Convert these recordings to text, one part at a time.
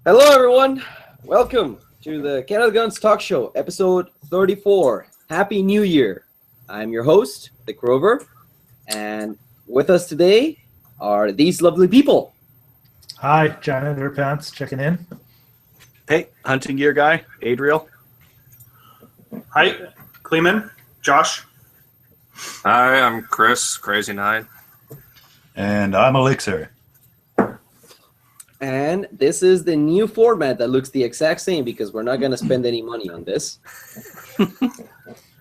Hello, everyone. Welcome to the CanadaGuns Talk Show, episode 34. Happy New Year. I'm your host, Dick Rover, and with us today are these lovely people. Hi, Janitor Pants checking in. Hey, hunting gear guy, Adriel. Hi, Cleeman, Josh. Hi, I'm Chris, Crazy9. And I'm Elixir. And this is the new format that looks the exact same because we're not going to spend any money on this.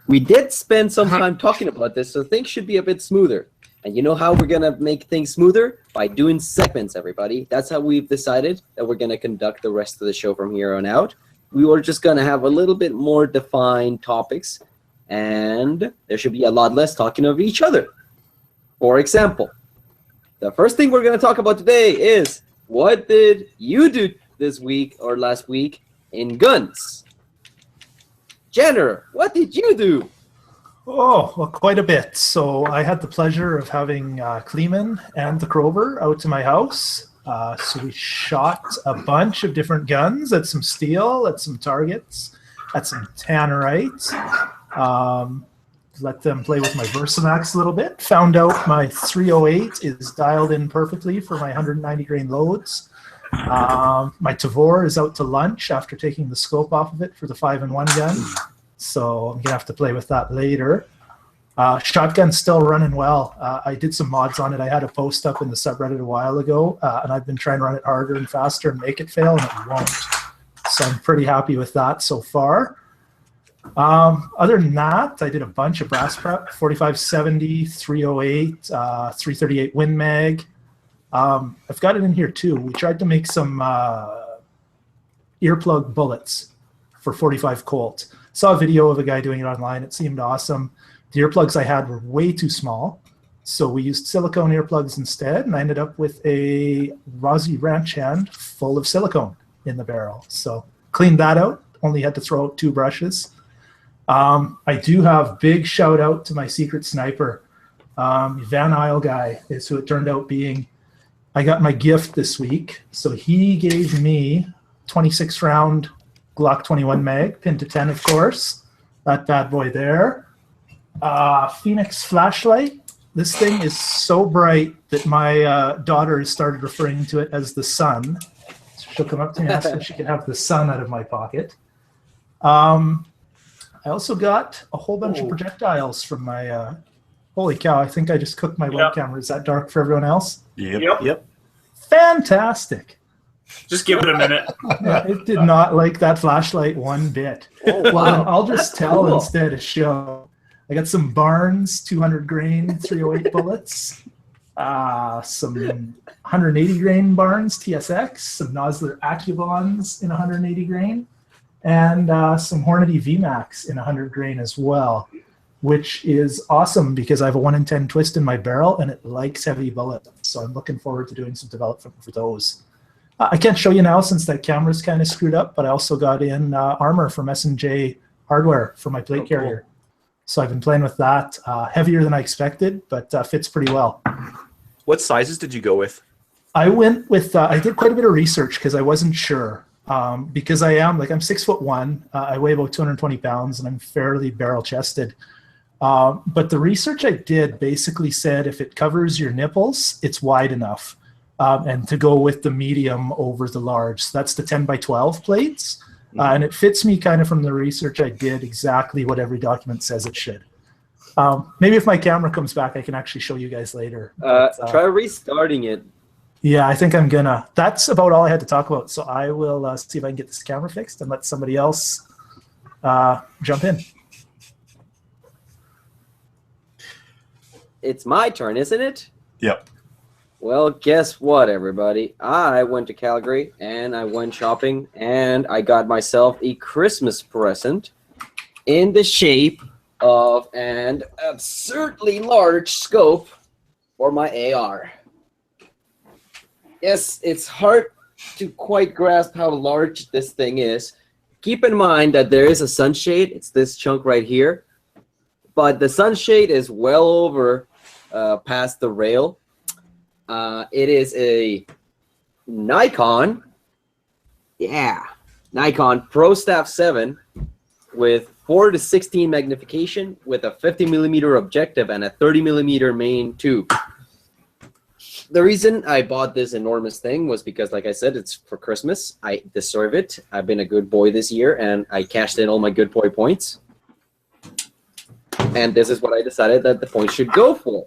We did spend some time talking about this, so things should be a bit smoother. And you know how we're going to make things smoother? By doing segments, everybody. That's how we've decided that we're going to conduct the rest of the show from here on out. We were just going to have a little bit more defined topics, and there should be a lot less talking of each other. For example, the first thing we're going to talk about today is what did you do this week or last week in guns? Jenner, what did you do? Oh, well, quite a bit. So I had the pleasure of having Cleeman and the Crover out to my house. So we shot a bunch of different guns at some steel, at some targets, at some tannerite. Let them play with my Versamax a little bit. Found out my 308 is dialed in perfectly for my 190 grain loads. My Tavor is out to lunch after taking the scope off of it for the 5-in-1 gun. So I'm going to have to play with that later. Shotgun's still running well. I did some mods on it. I had a post up in the subreddit a while ago, and I've been trying to run it harder and faster and make it fail, and it won't. So I'm pretty happy with that so far. Other than that, I did a bunch of brass prep, 4570, 308, 338 Win Mag. I've got it in here too. We tried to make some earplug bullets for 45 Colt. Saw a video of a guy doing it online. It seemed awesome. The earplugs I had were way too small, so we used silicone earplugs instead, and I ended up with a Rossi Ranch hand full of silicone in the barrel. So cleaned that out. Only had to throw out 2 brushes. I do have big shout out to my secret sniper. Van Isle guy is who it turned out being. I got my gift this week. So he gave me 26 round Glock 21 mag, pinned to 10, of course. That bad boy there. Phoenix flashlight. This thing is so bright that my daughter has started referring to it as the sun. She'll come up to me and ask if she can have the sun out of my pocket. I also got a whole bunch of projectiles from my, holy cow, I think I just cooked my webcam. Is that dark for everyone else? Yep. Fantastic. Just give it a minute. It did not like that flashlight one bit. Oh, wow. I'll just tell Cool. instead of show. I got some Barnes 200 grain 308 bullets, some 180 grain Barnes TSX, some Nosler Accubons in 180 grain, and some Hornady VMAX in 100 grain as well, which is awesome because I have a 1 in 10 twist in my barrel and it likes heavy bullets. So I'm looking forward to doing some development for those. I can't show you now since that camera's kind of screwed up, but I also got in armor from S&J Hardware for my plate carrier. So I've been playing with that. Heavier than I expected, but fits pretty well. What sizes did you go with? I went with, I did quite a bit of research because I wasn't sure. Because I'm 6'1", I weigh about 220 pounds, and I'm fairly barrel chested. But the research I did basically said if it covers your nipples, it's wide enough. And to go with the medium over the large. So that's the 10x12 plates. And it fits me kind of from the research I did exactly what every document says it should. Maybe if my camera comes back, I can actually show you guys later. Try restarting it. Yeah, I think I'm gonna. That's about all I had to talk about. So I will see if I can get this camera fixed and let somebody else jump in. It's my turn, isn't it? Yep. Well, guess what, everybody? I went to Calgary, and I went shopping, and I got myself a Christmas present in the shape of an absurdly large scope for my AR. Yes, it's hard to quite grasp how large this thing is. Keep in mind that there is a sunshade. It's this chunk right here. But the sunshade is well over past the rail. It is a Nikon Yeah. Nikon Pro Staff 7 with 4 to 16 magnification with a 50 millimeter objective and a 30 millimeter main tube. The reason I bought this enormous thing was because, like I said, it's for Christmas. I deserve it. I've been a good boy this year, and I cashed in all my good boy points. And this is what I decided that the points should go for.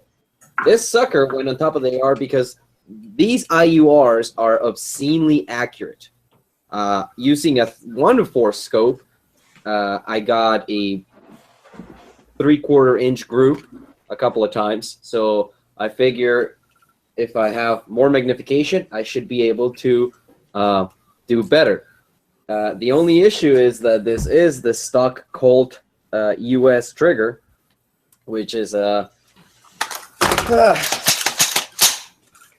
This sucker went on top of the AR because these IURs are obscenely accurate. Using a 1:4 scope, I got a 3/4 inch group a couple of times. So I figure if I have more magnification, I should be able to do better. The only issue is that this is the stock Colt US trigger, which is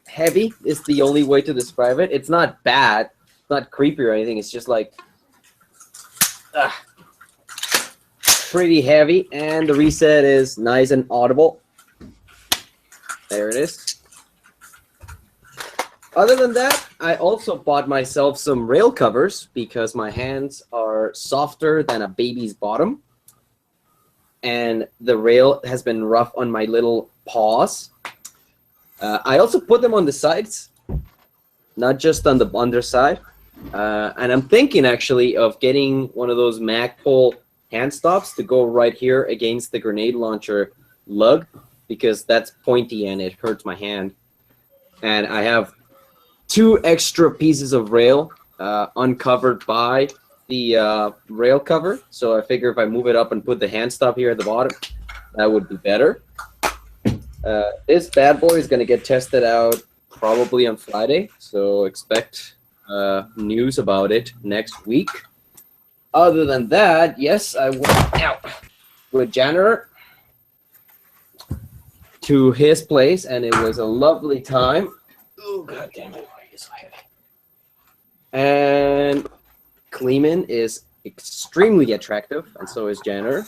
heavy is the only way to describe it. It's not bad, it's not creepy or anything. It's just like pretty heavy, and the reset is nice and audible. There it is. Other than that, I also bought myself some rail covers because my hands are softer than a baby's bottom. And the rail has been rough on my little paws. I also put them on the sides, not just on the underside. And I'm thinking actually of getting one of those Magpul hand stops to go right here against the grenade launcher lug, because that's pointy and it hurts my hand. And I have 2 extra pieces of rail uncovered by the rail cover. So I figure if I move it up and put the hand stop here at the bottom, that would be better. This bad boy is going to get tested out probably on Friday. So expect news about it next week. Other than that, yes, I went out with Janitor to his place, and it was a lovely time. Oh, God damn it. Why are you so heavy? And Kleeman is extremely attractive, and so is Janitor.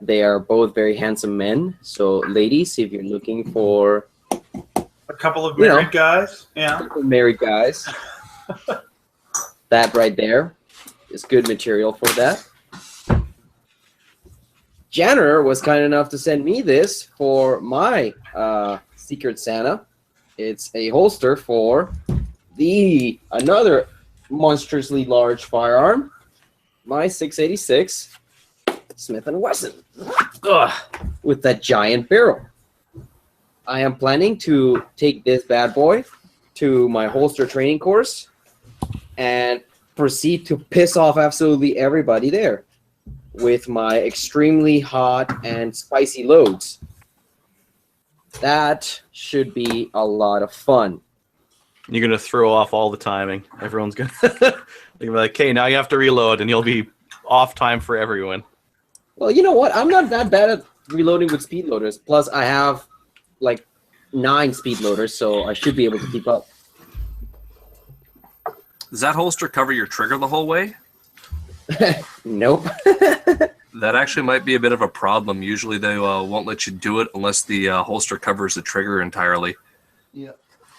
They are both very handsome men. So, ladies, if you're looking for A couple of married guys. Yeah. married guys, that right there is good material for that. Janitor was kind enough to send me this for my Secret Santa. It's a holster for another monstrously large firearm, my 686 Smith & Wesson, with that giant barrel. I am planning to take this bad boy to my holster training course and proceed to piss off absolutely everybody there with my extremely hot and spicy loads. That should be a lot of fun. You're going to throw off all the timing. Everyone's going to be like, okay, now you have to reload, and you'll be off time for everyone. Well, you know what? I'm not that bad at reloading with speed loaders. Plus, I have like 9 speed loaders, so I should be able to keep up. Does that holster cover your trigger the whole way? Nope. That actually might be a bit of a problem. Usually they won't let you do it unless the holster covers the trigger entirely. Yeah.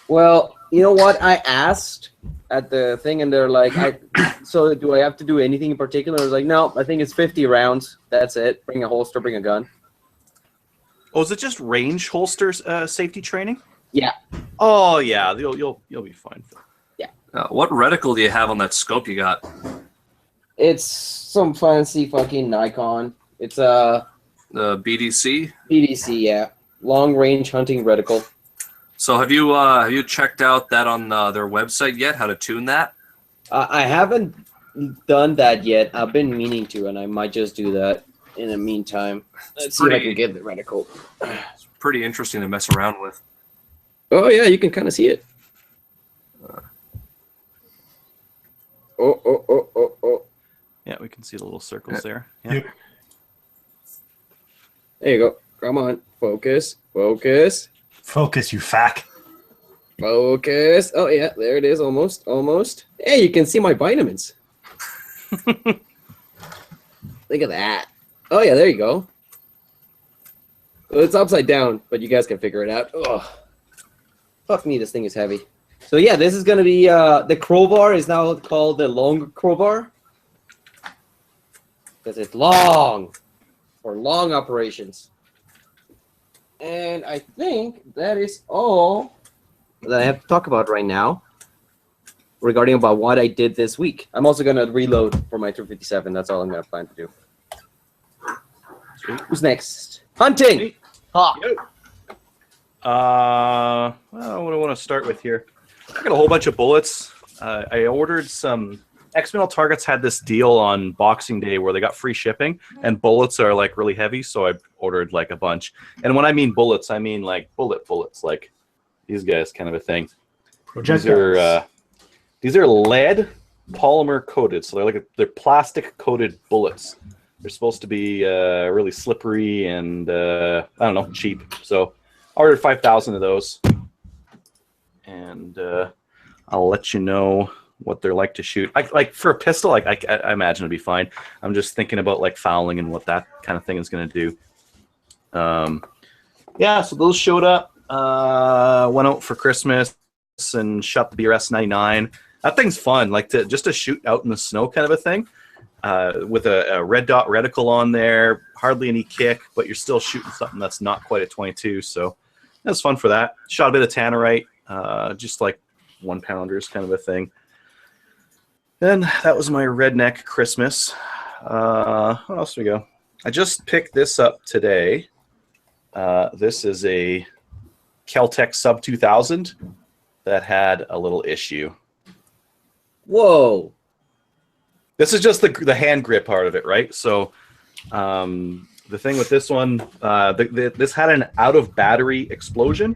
Well, you know what? I asked at the thing, and they're like, so do I have to do anything in particular? I was like, no, I think it's 50 rounds. That's it. Bring a holster, bring a gun. Oh, is it just range holsters safety training? Yeah. Oh yeah, you'll be fine. Yeah. What reticle do you have on that scope you got? It's some fancy fucking Nikon. It's a The BDC? BDC, yeah. Long range hunting reticle. So have you checked out that on their website yet? How to tune that? I haven't done that yet. I've been meaning to, and I might just do that in the meantime. Let's see if I can get the reticle. It's pretty interesting to mess around with. Oh yeah, you can kind of see it. Oh. Yeah, we can see the little circles there. Yeah. Yep. There you go. Come on. Focus. Focus. Focus, you fack. Focus. Oh, yeah. There it is. Almost. Almost. Hey, you can see my vitamins. Look at that. Oh, yeah. There you go. Well, it's upside down, but you guys can figure it out. Oh, fuck me. This thing is heavy. So yeah, this is gonna be the crowbar is now called the long crowbar because it's long for long operations. And I think that is all that I have to talk about right now regarding about what I did this week. I'm also gonna reload for my 357. That's all I'm gonna plan to do. Sweet. Who's next? Hunting. Me. Ha. Well, what do I want to start with here? I got a whole bunch of bullets. I ordered some. X-Metal Targets had this deal on Boxing Day where they got free shipping, and bullets are like really heavy, so I ordered like a bunch. And when I mean bullets, I mean like bullets, like these guys, kind of a thing. These are lead polymer coated, so they're plastic coated bullets. They're supposed to be really slippery and I don't know, cheap. So I ordered 5,000 of those, and I'll let you know what they're like to shoot. Like for a pistol, I imagine it'd be fine. I'm just thinking about like fouling and what that kind of thing is going to do. Yeah, so those showed up. Went out for Christmas and shot the BRS 99. That thing's fun, like just to shoot out in the snow kind of a thing. With a red dot reticle on there, hardly any kick, but you're still shooting something that's not quite a 22. So that's fun for that. Shot a bit of tannerite, just like 1-pounders kind of a thing. And that was my redneck Christmas. What else do we go? I just picked this up today. This is a Kel-Tec Sub 2000 that had a little issue. Whoa. This is just the hand grip part of it, right? So the thing with this one, this had an out-of-battery explosion.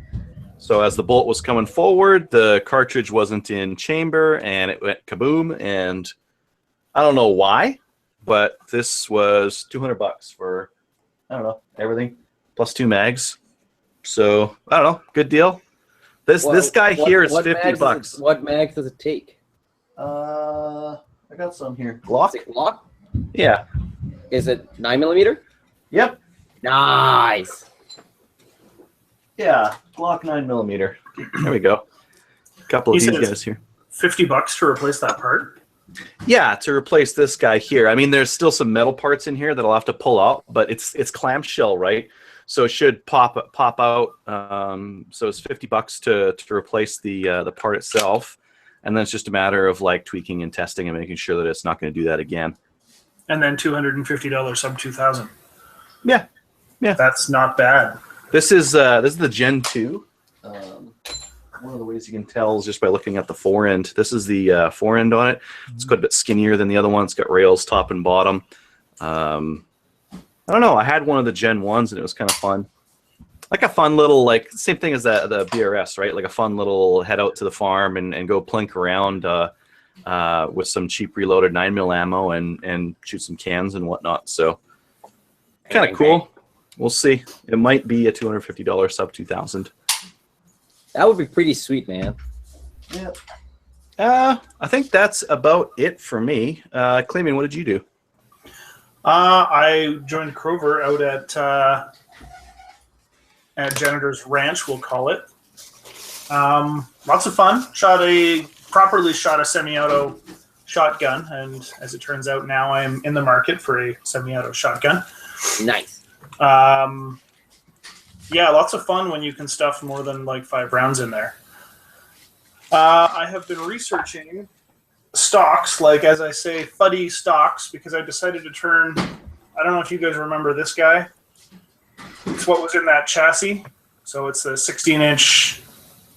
So as the bullet was coming forward, the cartridge wasn't in chamber, and it went kaboom. And I don't know why, but this was $200 for, I don't know, everything, plus 2 mags. So I don't know, good deal. This guy here is $50. What mag does it take? I got some here. Glock? Is it Glock? Yeah. Is it 9mm? Yep. Nice. Yeah, Glock 9mm. There we go. A couple of these guys here. $50 to replace that part? Yeah, to replace this guy here. I mean, there's still some metal parts in here that I'll have to pull out, but it's clamshell, right? So it should pop out. So it's $50 to replace the part itself, and then it's just a matter of like tweaking and testing and making sure that it's not going to do that again. And then $250 sub 2000. Yeah, That's not bad. This is the Gen 2. One of the ways you can tell is just by looking at the forend. This is the forend on it. It's quite a bit skinnier than the other one. It's got rails top and bottom. I don't know. I had one of the Gen 1s, and it was kind of fun. Like a fun little, like, same thing as the BRS, right? Like a fun little head out to the farm and go plink around with some cheap reloaded 9mm ammo and shoot some cans and whatnot. So kind of cool. We'll see. It might be a $250 sub 2000. That would be pretty sweet, man. Yeah. I think that's about it for me. Clayman, what did you do? I joined Crover out at Janitor's Ranch, we'll call it. Lots of fun. Properly shot a semi-auto shotgun, and as it turns out now I'm in the market for a semi-auto shotgun. Nice. Yeah, lots of fun when you can stuff more than like 5 rounds in there. I have been researching stocks, like, as I say, fuddy stocks, because I decided to turn, I don't know if you guys remember this guy. It's what was in that chassis. So it's the 16-inch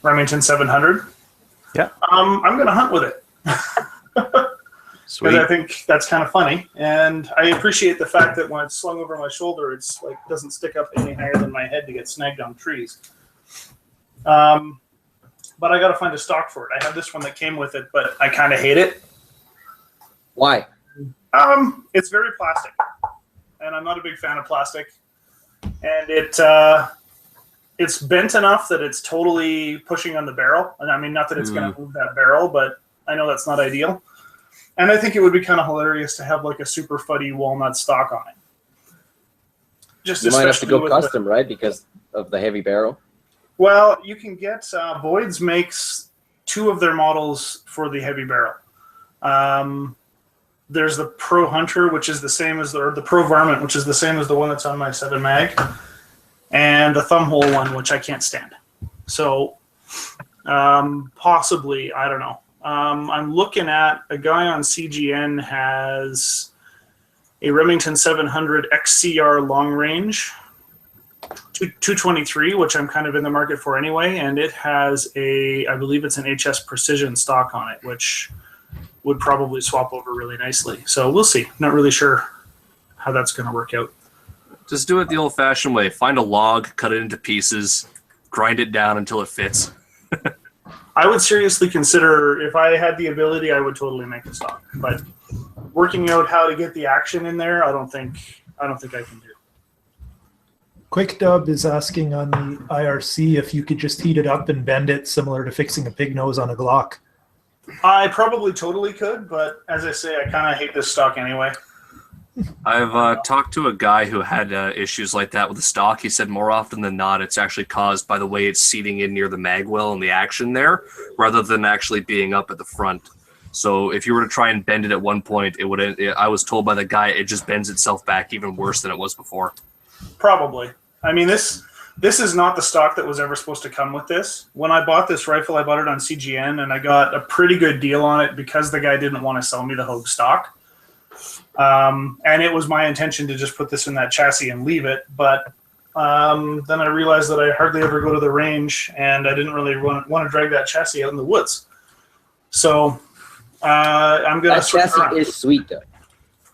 Remington 700. Yeah. I'm going to hunt with it. Sweet. Because I think that's kind of funny, and I appreciate the fact that when it's slung over my shoulder, it's like doesn't stick up any higher than my head to get snagged on trees. But I got to find a stock for it. I have this one that came with it, but I kind of hate it. Why? It's very plastic, and I'm not a big fan of plastic. And it's bent enough that it's totally pushing on the barrel. And I mean, not that it's going to move that barrel, but I know that's not ideal. And I think it would be kind of hilarious to have like a super fuddy walnut stock on it. You might have to go custom, right? Because of the heavy barrel. Well, you can get Boyd's makes two of their models for the heavy barrel. There's the Pro Hunter, which is the same as the Pro Varmint, which is the same as the one that's on my 7 mag, and the Thumbhole one, which I can't stand. So possibly, I don't know. I'm looking at a guy on CGN has a Remington 700 XCR long range, 223, which I'm kind of in the market for anyway, and it has I believe it's an HS Precision stock on it, which would probably swap over really nicely. So we'll see. Not really sure how that's going to work out. Just do it the old-fashioned way. Find a log, cut it into pieces, grind it down until it fits. I would seriously consider, if I had the ability, I would totally make a stock. But working out how to get the action in there, I don't think I can do. Quick Dub is asking on the IRC if you could just heat it up and bend it, similar to fixing a pig nose on a Glock. I probably totally could, but as I say, I kind of hate this stock anyway. I've talked to a guy who had issues like that with the stock. He said more often than not, it's actually caused by the way it's seating in near the mag well and the action there, rather than actually being up at the front. So if you were to try and bend it at one point, it would. I was told by the guy it just bends itself back even worse than it was before. Probably. I mean, this is not the stock that was ever supposed to come with this. When I bought this rifle, I bought it on CGN, and I got a pretty good deal on it because the guy didn't want to sell me the Hogue stock. And it was my intention to just put this in that chassis and leave it. But then I realized that I hardly ever go to the range, and I didn't really want to drag that chassis out in the woods. So I'm going to switch chassis around. is sweet, though.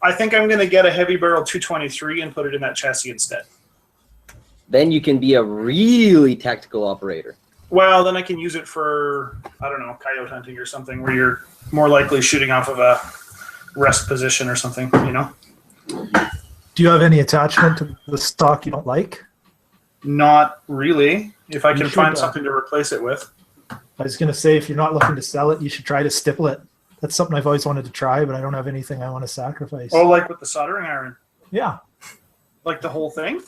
I think I'm going to get a heavy barrel 223 and put it in that chassis instead. Then you can be a really tactical operator. Well, then I can use it for, I don't know, coyote hunting or something, where you're more likely shooting off of a rest position or something, you know? Do you have any attachment to the stock you don't like? Not really. If I You can should, find something to replace it with. I was going to say, if you're not looking to sell it, you should try to stipple it. That's something I've always wanted to try, but I don't have anything I want to sacrifice. Oh, like with the soldering iron? Yeah. Like the whole thing?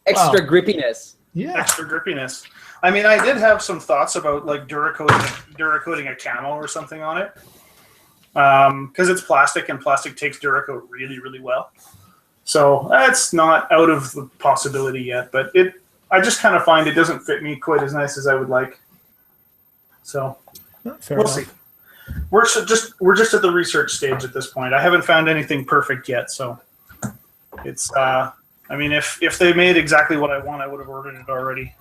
Extra grippiness. Yeah. Extra grippiness. I mean, I did have some thoughts about like Duracoating a camo or something on it. Because it's plastic, and plastic takes Duracoat really, really well. So that's not out of the possibility yet, but I just kind of find it doesn't fit me quite as nice as I would like. So Fair we'll enough. see. We're just at the research stage at this point. I haven't found anything perfect yet, so it's. I mean, if they made exactly what I want, I would have ordered it already.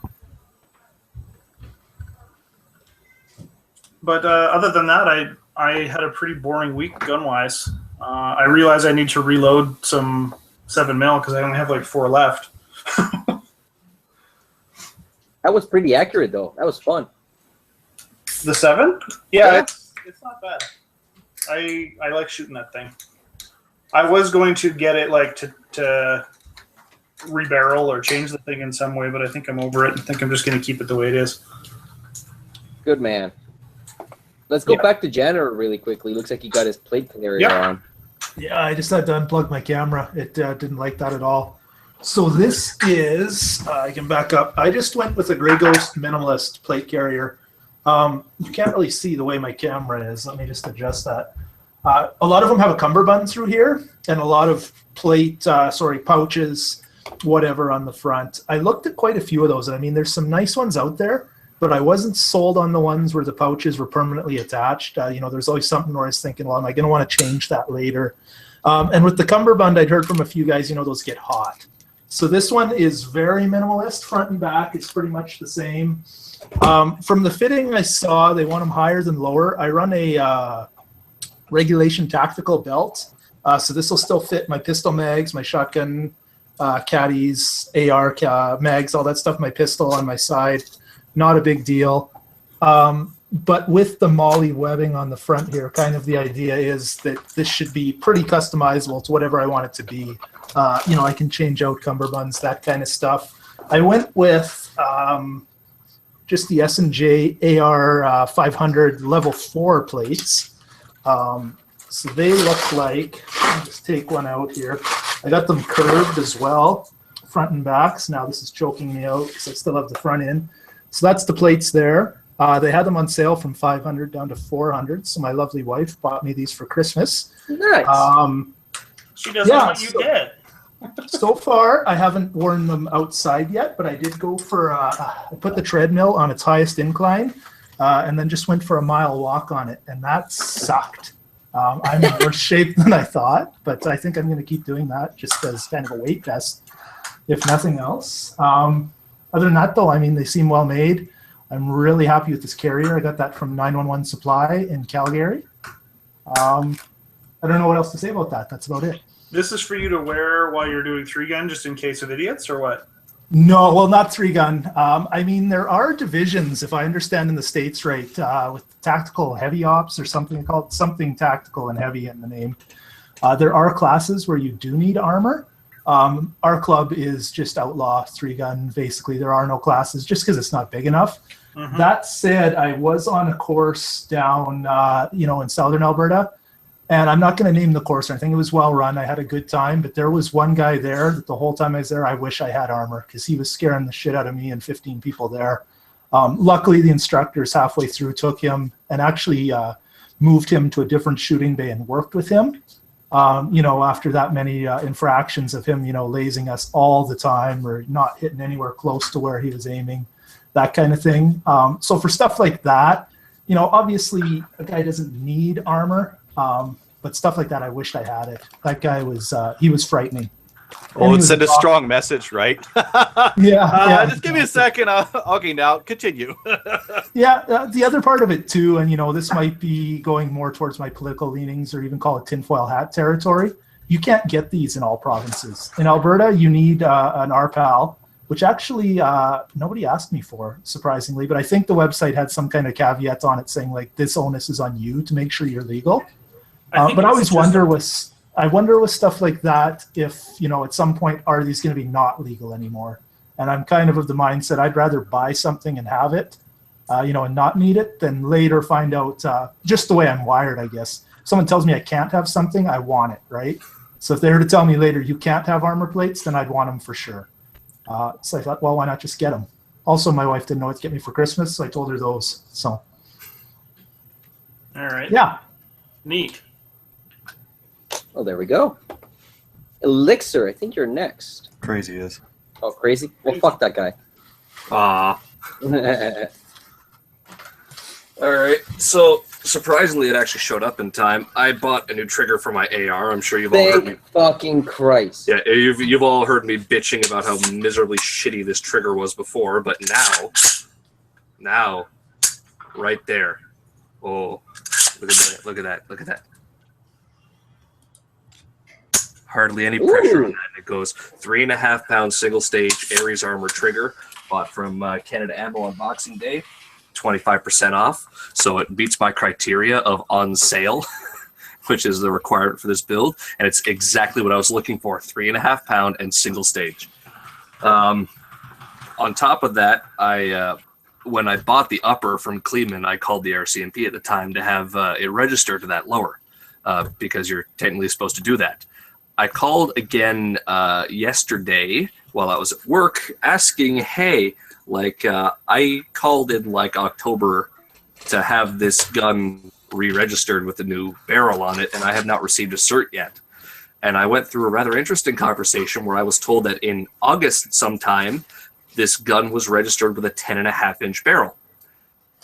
But other than that, I had a pretty boring week gun-wise. I realized I need to reload some 7mm because I only have like 4 left. That was pretty accurate, though. That was fun. The 7? Yeah, it's not bad. I like shooting that thing. I was going to get it like to rebarrel or change the thing in some way, but I think I'm over it. I think I'm just going to keep it the way it is. Good man. Let's go back to Janitor really quickly. Looks like he got his plate carrier on. Yeah, I just had to unplug my camera. It didn't like that at all. So this is, I can back up. I just went with a Grey Ghost Minimalist plate carrier. You can't really see the way my camera is. Let me just adjust that. A lot of them have a cummerbund through here and a lot of pouches, whatever on the front. I looked at quite a few of those. I mean, there's some nice ones out there, but I wasn't sold on the ones where the pouches were permanently attached. There's always something where I was thinking, well, am I going to want to change that later? And with the cummerbund, I'd heard from a few guys, those get hot. So this one is very minimalist, front and back. It's pretty much the same. From the fitting I saw, they want them higher than lower. I run a regulation tactical belt. So this will still fit my pistol mags, my shotgun caddies, AR mags, all that stuff, my pistol on my side. Not a big deal. But with the Molly webbing on the front here, kind of the idea is that this should be pretty customizable to whatever I want it to be. I can change out cummerbunds, that kind of stuff. I went with just the S&J AR 500 level 4 plates. So they look like, I'll just take one out here. I got them curved as well, front and backs. Now this is choking me out because I still have the front end. So that's the plates there. They had them on sale from 500 down to 400. So my lovely wife bought me these for Christmas. Nice. She doesn't want you dead. So far, I haven't worn them outside yet, but I did go for, I put the treadmill on its highest incline and then just went for a mile walk on it. And that sucked. I'm in worse shape than I thought, but I think I'm going to keep doing that just as kind of a weight test, if nothing else. Other than that, though, I mean, they seem well made. I'm really happy with this carrier. I got that from 911 Supply in Calgary. I don't know what else to say about that. That's about it. This is for you to wear while you're doing 3-gun, just in case of idiots, or what? No, well, not 3-gun. I mean, there are divisions, if I understand in the States right, with tactical heavy ops or something called something tactical and heavy in the name. There are classes where you do need armor. Our club is just outlaw 3-gun. Basically, there are no classes just because it's not big enough. Mm-hmm. That said, I was on a course down, in southern Alberta. And I'm not going to name the course or anything. It was well run. I had a good time. But there was one guy there that the whole time I was there, I wish I had armor because he was scaring the shit out of me and 15 people there. Luckily, the instructors halfway through took him and actually moved him to a different shooting bay and worked with him. After that many infractions of him, lazing us all the time or not hitting anywhere close to where he was aiming, that kind of thing. So for stuff like that, obviously a guy doesn't need armor. But stuff like that, I wished I had it. That guy was, he was frightening. Well, it sent a strong message, right? Yeah. Just give me a second. Okay, now continue. Yeah. The other part of it too, and this might be going more towards my political leanings or even call it tinfoil hat territory. You can't get these in all provinces. In Alberta, you need an RPAL, which actually nobody asked me for, surprisingly. But I think the website had some kind of caveat on it saying like this onus is on you to make sure you're legal. But I always wonder with stuff like that if at some point are these going to be not legal anymore? And I'm kind of the mindset I'd rather buy something and have it, and not need it than later find out. Just the way I'm wired, I guess. If someone tells me I can't have something, I want it, right? So if they were to tell me later you can't have armor plates, then I'd want them for sure. So I thought, well, why not just get them? Also, my wife didn't know what to get me for Christmas, so I told her those. So, all right, yeah, neat. Oh, there we go. Elixir, I think you're next. Crazy is. Oh, crazy? Well, fuck that guy. All right. So surprisingly, it actually showed up in time. I bought a new trigger for my AR. I'm sure you've all heard me. Thank fucking Christ. Yeah, you've all heard me bitching about how miserably shitty this trigger was before, but now, right there. Oh, look at that! Look at that! Look at that! Hardly any pressure on that. It goes 3.5 pound single stage Ares armor trigger, bought from Canada Ammo on Boxing Day, 25% off. So it beats my criteria of on sale, which is the requirement for this build, and it's exactly what I was looking for: 3.5 pound and single stage. On top of that, when I bought the upper from Kleeman, I called the RCMP at the time to have it registered to that lower, because you're technically supposed to do that. I called again yesterday while I was at work asking, hey, I called in October to have this gun re-registered with a new barrel on it, and I have not received a cert yet. And I went through a rather interesting conversation where I was told that in August sometime, this gun was registered with a 10.5-inch barrel.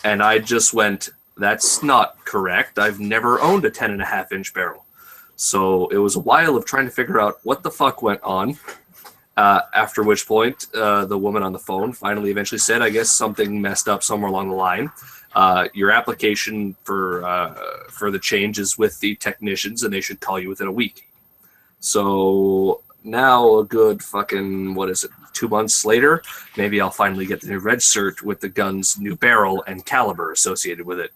And I just went, that's not correct. I've never owned a 10.5-inch barrel. So it was a while of trying to figure out what the fuck went on, after which point the woman on the phone finally eventually said, I guess something messed up somewhere along the line. Your application for the change is with the technicians, and they should call you within a week. So now a good fucking, 2 months later, maybe I'll finally get the new reg cert with the gun's new barrel and caliber associated with it.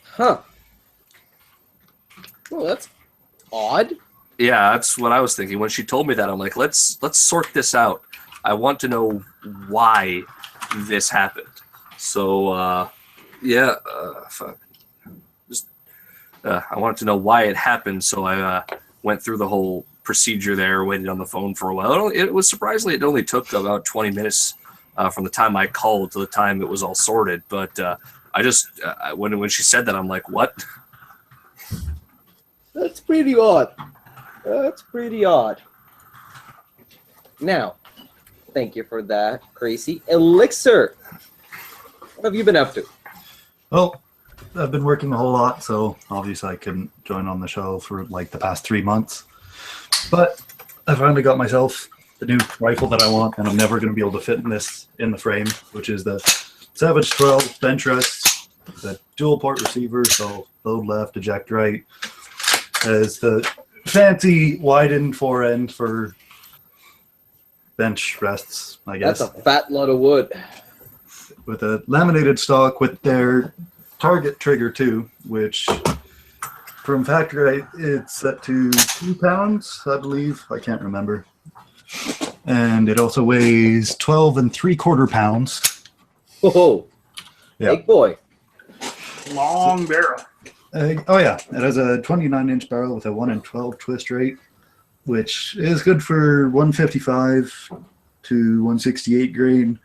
Huh. Well, that's odd. Yeah, that's what I was thinking. When she told me that, I'm like, let's sort this out. I want to know why this happened. So, I wanted to know why it happened, so I went through the whole procedure there, waited on the phone for a while. It was surprisingly, it only took about 20 minutes from the time I called to the time it was all sorted. But I just when she said that, I'm like, what? That's pretty odd. That's pretty odd. Now, thank you for that, Crazy. Elixir, what have you been up to? Well, I've been working a whole lot, so obviously I couldn't join on the show for like the past 3 months. But I finally got myself the new rifle that I want, and I'm never going to be able to fit in the frame, which is the Savage 12 bench rest, the dual port receiver, so load left, eject right. As the fancy widened forend for bench rests, I guess. That's a fat lot of wood. With a laminated stock with their target trigger too, which from factory it's set to 2 pounds, I believe. I can't remember. And it also weighs 12 3/4 pounds. Whoa, Yeah. big boy. Long barrel. Oh yeah, it has a 29-inch barrel with a 1 in 12 twist rate, which is good for 155 to 168 grain.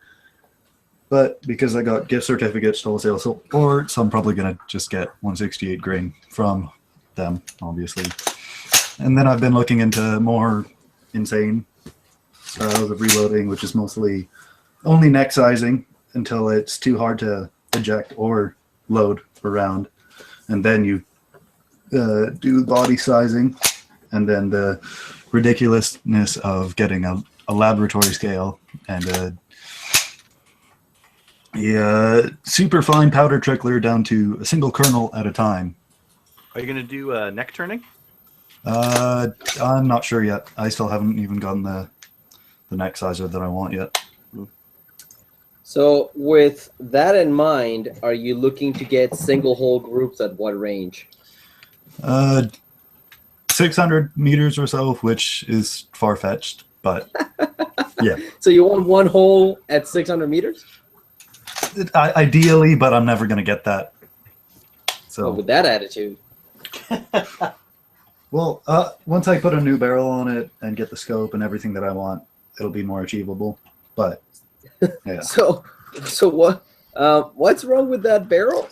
But because I got gift certificates to wholesale support, so I'm probably gonna just get 168 grain from them, obviously. And then I've been looking into more insane styles of reloading, which is mostly only neck sizing until it's too hard to eject or load around. And then you do body sizing, and then the ridiculousness of getting a laboratory scale and a super fine powder trickler down to a single kernel at a time. Are you going to do neck turning? I'm not sure yet. I still haven't even gotten the neck sizer that I want yet. So with that in mind, are you looking to get single hole groups at what range? 600 meters or so, which is far-fetched, but yeah. So you want one hole at 600 meters? Ideally, but I'm never going to get that. So Oh, with that attitude. well, once I put a new barrel on it and get the scope and everything that I want, it'll be more achievable. But yeah, So what? What's wrong with that barrel?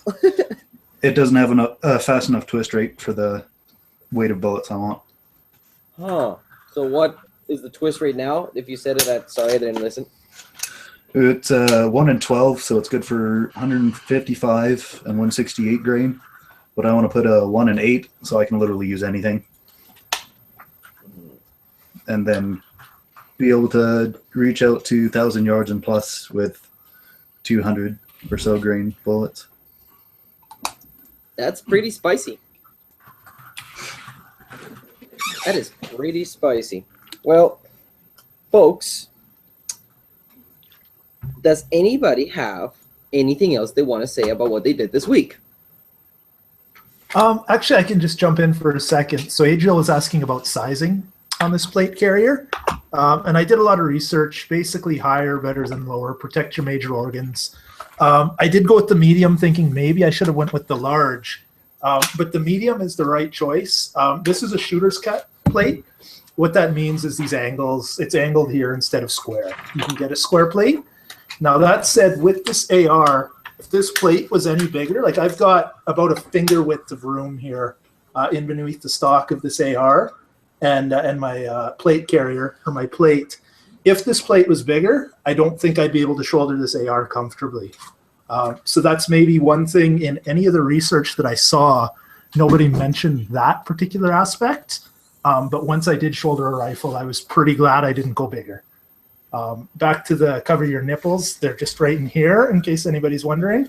it doesn't have a fast enough twist rate for the weight of bullets I want. Huh. So what is the twist rate now? If you said it at, sorry, I didn't listen. It's 1 in 12, so it's good for 155 and 168 grain. But I want to put a 1 in 8, so I can literally use anything. And then be able to reach out to 1,000 yards and plus with 200 or so grain bullets. That's pretty spicy. That is pretty spicy. Well, folks, does anybody have anything else they want to say about what they did this week? Actually, I can just jump in for a second. So Adriel was asking about sizing on this plate carrier. And I did a lot of research, basically higher, better than lower, protect your major organs. I did go with the medium thinking maybe I should have went with the large, but the medium is the right choice. This is a shooter's cut plate. What that means is these angles, it's angled here instead of square. You can get a square plate. Now that said, with this AR, if this plate was any bigger, like I've got about a finger width of room here in beneath the stock of this AR and my plate carrier, or my plate. If this plate was bigger, I don't think I'd be able to shoulder this AR comfortably. So that's maybe one thing in any of the research that I saw, nobody mentioned that particular aspect. But once I did shoulder a rifle, I was pretty glad I didn't go bigger. Back to the cover your nipples. They're just right in here, in case anybody's wondering.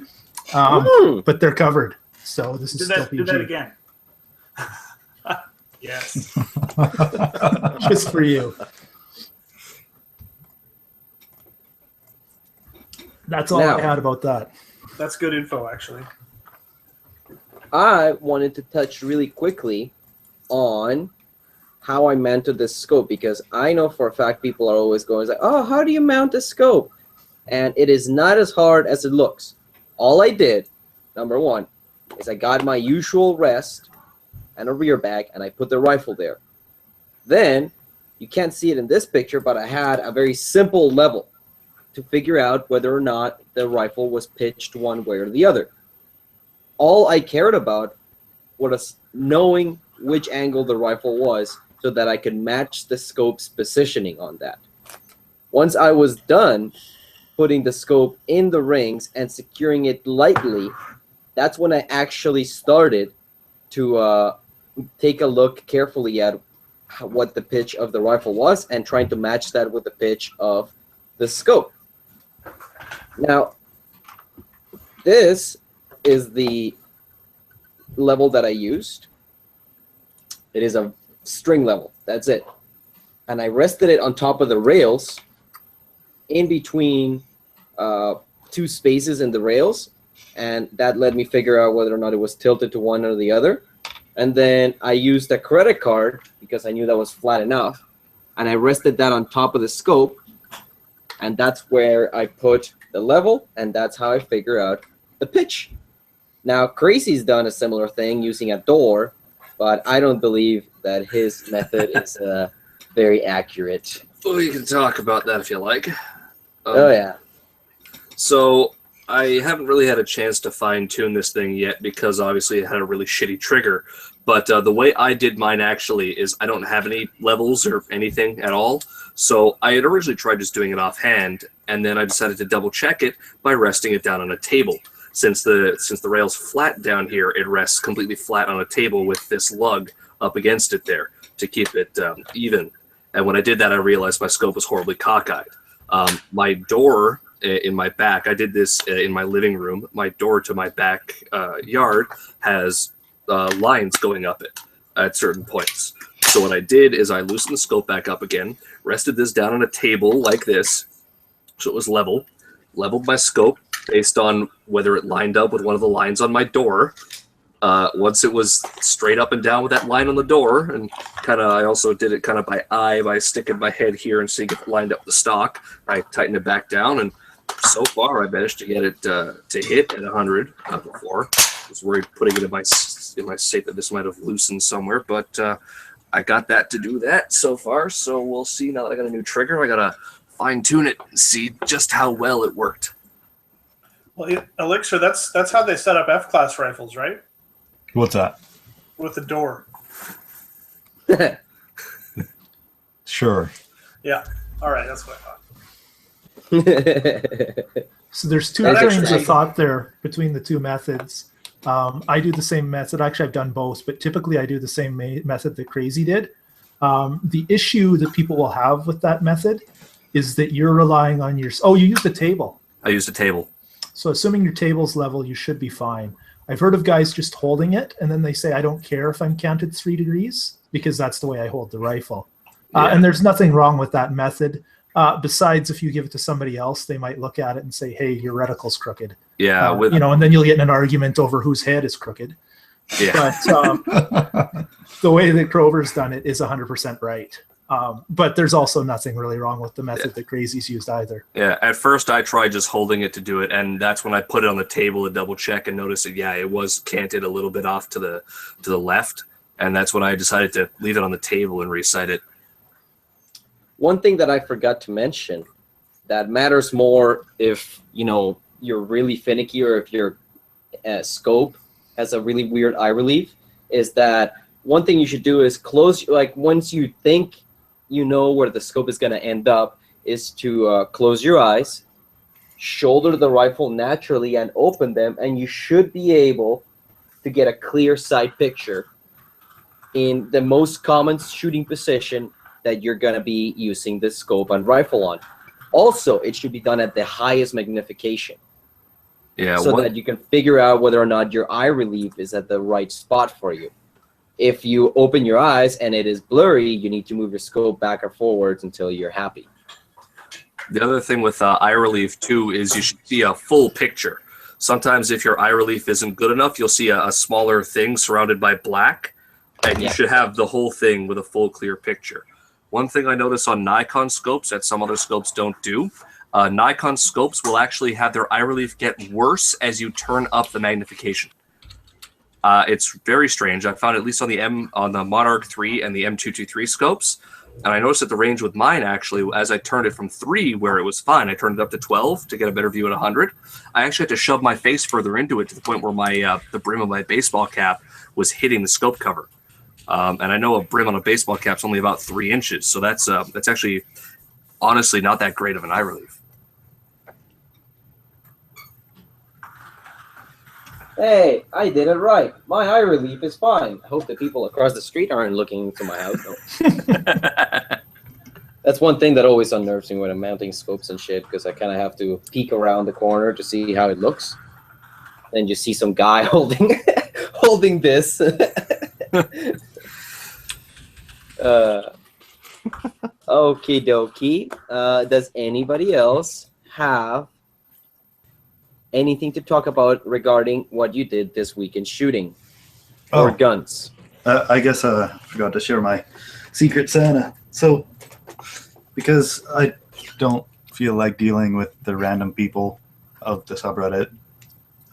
But they're covered. So this is still PG. Do that again. Yes. Just for you. That's all Now, I had about that. That's good info, actually. I wanted to touch really quickly on how I mounted this scope, because I know for a fact people are always going like, oh, how do you mount a scope? And it is not as hard as it looks. All I did, number one, is I got my usual rest and a rear bag, and I put the rifle there. Then, you can't see it in this picture, but I had a very simple level. to figure out whether or not the rifle was pitched one way or the other. All I cared about was knowing which angle the rifle was so that I could match the scope's positioning on that. Once I was done putting the scope in the rings and securing it lightly, that's when I actually started to take a look carefully at what the pitch of the rifle was and trying to match that with the pitch of the scope. Now, this is the level that I used. It is a string level. That's it. And I rested it on top of the rails in between two spaces in the rails, and that let me figure out whether or not it was tilted to one or the other. And then I used a credit card because I knew that was flat enough, and I rested that on top of the scope, and that's where I put the level, and that's how I figure out the pitch. Now, Crazy's done a similar thing using a door, but I don't believe that his method is very accurate. Well, you can talk about that if you like. Oh, yeah. So I haven't really had a chance to fine-tune this thing yet because obviously it had a really shitty trigger. But the way I did mine actually is I don't have any levels or anything at all. So I had originally tried just doing it offhand, and then I decided to double-check it by resting it down on a table. Since the rail's flat down here, it rests completely flat on a table with this lug up against it there to keep it even. And when I did that, I realized my scope was horribly cockeyed. My door in my back, I did this in my living room. My door to my back yard has lines going up it at certain points. So what I did is I loosened the scope back up again, rested this down on a table like this, so it was leveled my scope based on whether it lined up with one of the lines on my door. Once it was straight up and down with that line on the door, and I also did it kind of by eye, by sticking my head here and seeing if it lined up the stock. I tightened it back down, and so far I managed to get it to hit at 100 before. I was worried putting it in my safe that this might have loosened somewhere, but I got that to do that so far. So we'll see. Now that I got a new trigger, I gotta fine tune it and see just how well it worked. Well, Elixir, that's how they set up F-class rifles, right? What's that? With the door. Sure. Yeah. All right. That's what I thought. So there's two That's trains actually- of thought there between the two methods. I do the same method. Actually, I've done both, but typically I do the same method that Crazy did. The issue that people will have with that method is that you're relying on your... Oh, you used a table. I used a table. So assuming your table's level, you should be fine. I've heard of guys just holding it, and then they say, I don't care if I'm counted 3 degrees, because that's the way I hold the rifle. And there's nothing wrong with that method. Besides, if you give it to somebody else, they might look at it and say, hey, your reticle's crooked. Yeah. And then you'll get in an argument over whose head is crooked. Yeah. But the way that Krover's done it is 100% right. But there's also nothing really wrong with the method that Crazy's used either. Yeah, at first I tried just holding it to do it, and that's when I put it on the table to double check and noticed that it was canted a little bit off to the left, and that's when I decided to leave it on the table and resight it. One thing that I forgot to mention that matters more if you're really finicky or if your scope has a really weird eye relief is that one thing you should do is close, once you think you know where the scope is going to end up, is to close your eyes, shoulder the rifle naturally and open them, and you should be able to get a clear sight picture in the most common shooting position that you're going to be using the scope and rifle on. Also, it should be done at the highest magnification. Yeah, so that you can figure out whether or not your eye relief is at the right spot for you. If you open your eyes and it is blurry, you need to move your scope back or forwards until you're happy. The other thing with eye relief, too, is you should see a full picture. Sometimes if your eye relief isn't good enough, you'll see a smaller thing surrounded by black, and you should have the whole thing with a full, clear picture. One thing I notice on Nikon scopes that some other scopes don't do, Nikon scopes will actually have their eye relief get worse as you turn up the magnification. It's very strange. I found at least on the Monarch 3 and the M223 scopes, And I noticed at the range with mine, actually, as I turned it from 3, where it was fine, I turned it up to 12 to get a better view at 100. I actually had to shove my face further into it to the point where my the brim of my baseball cap was hitting the scope cover. And I know a brim on a baseball cap is only about 3 inches, so that's actually honestly not that great of an eye relief. Hey, I did it right. My eye relief is fine. I hope the people across the street aren't looking into my house. That's one thing that always unnerves me when I'm mounting scopes and shit, because I kind of have to peek around the corner to see how it looks. Then you see some guy holding this. Okie dokie. Does anybody else have anything to talk about regarding what you did this week in shooting or guns? I guess I forgot to share my Secret Santa. So, because I don't feel like dealing with the random people of the subreddit,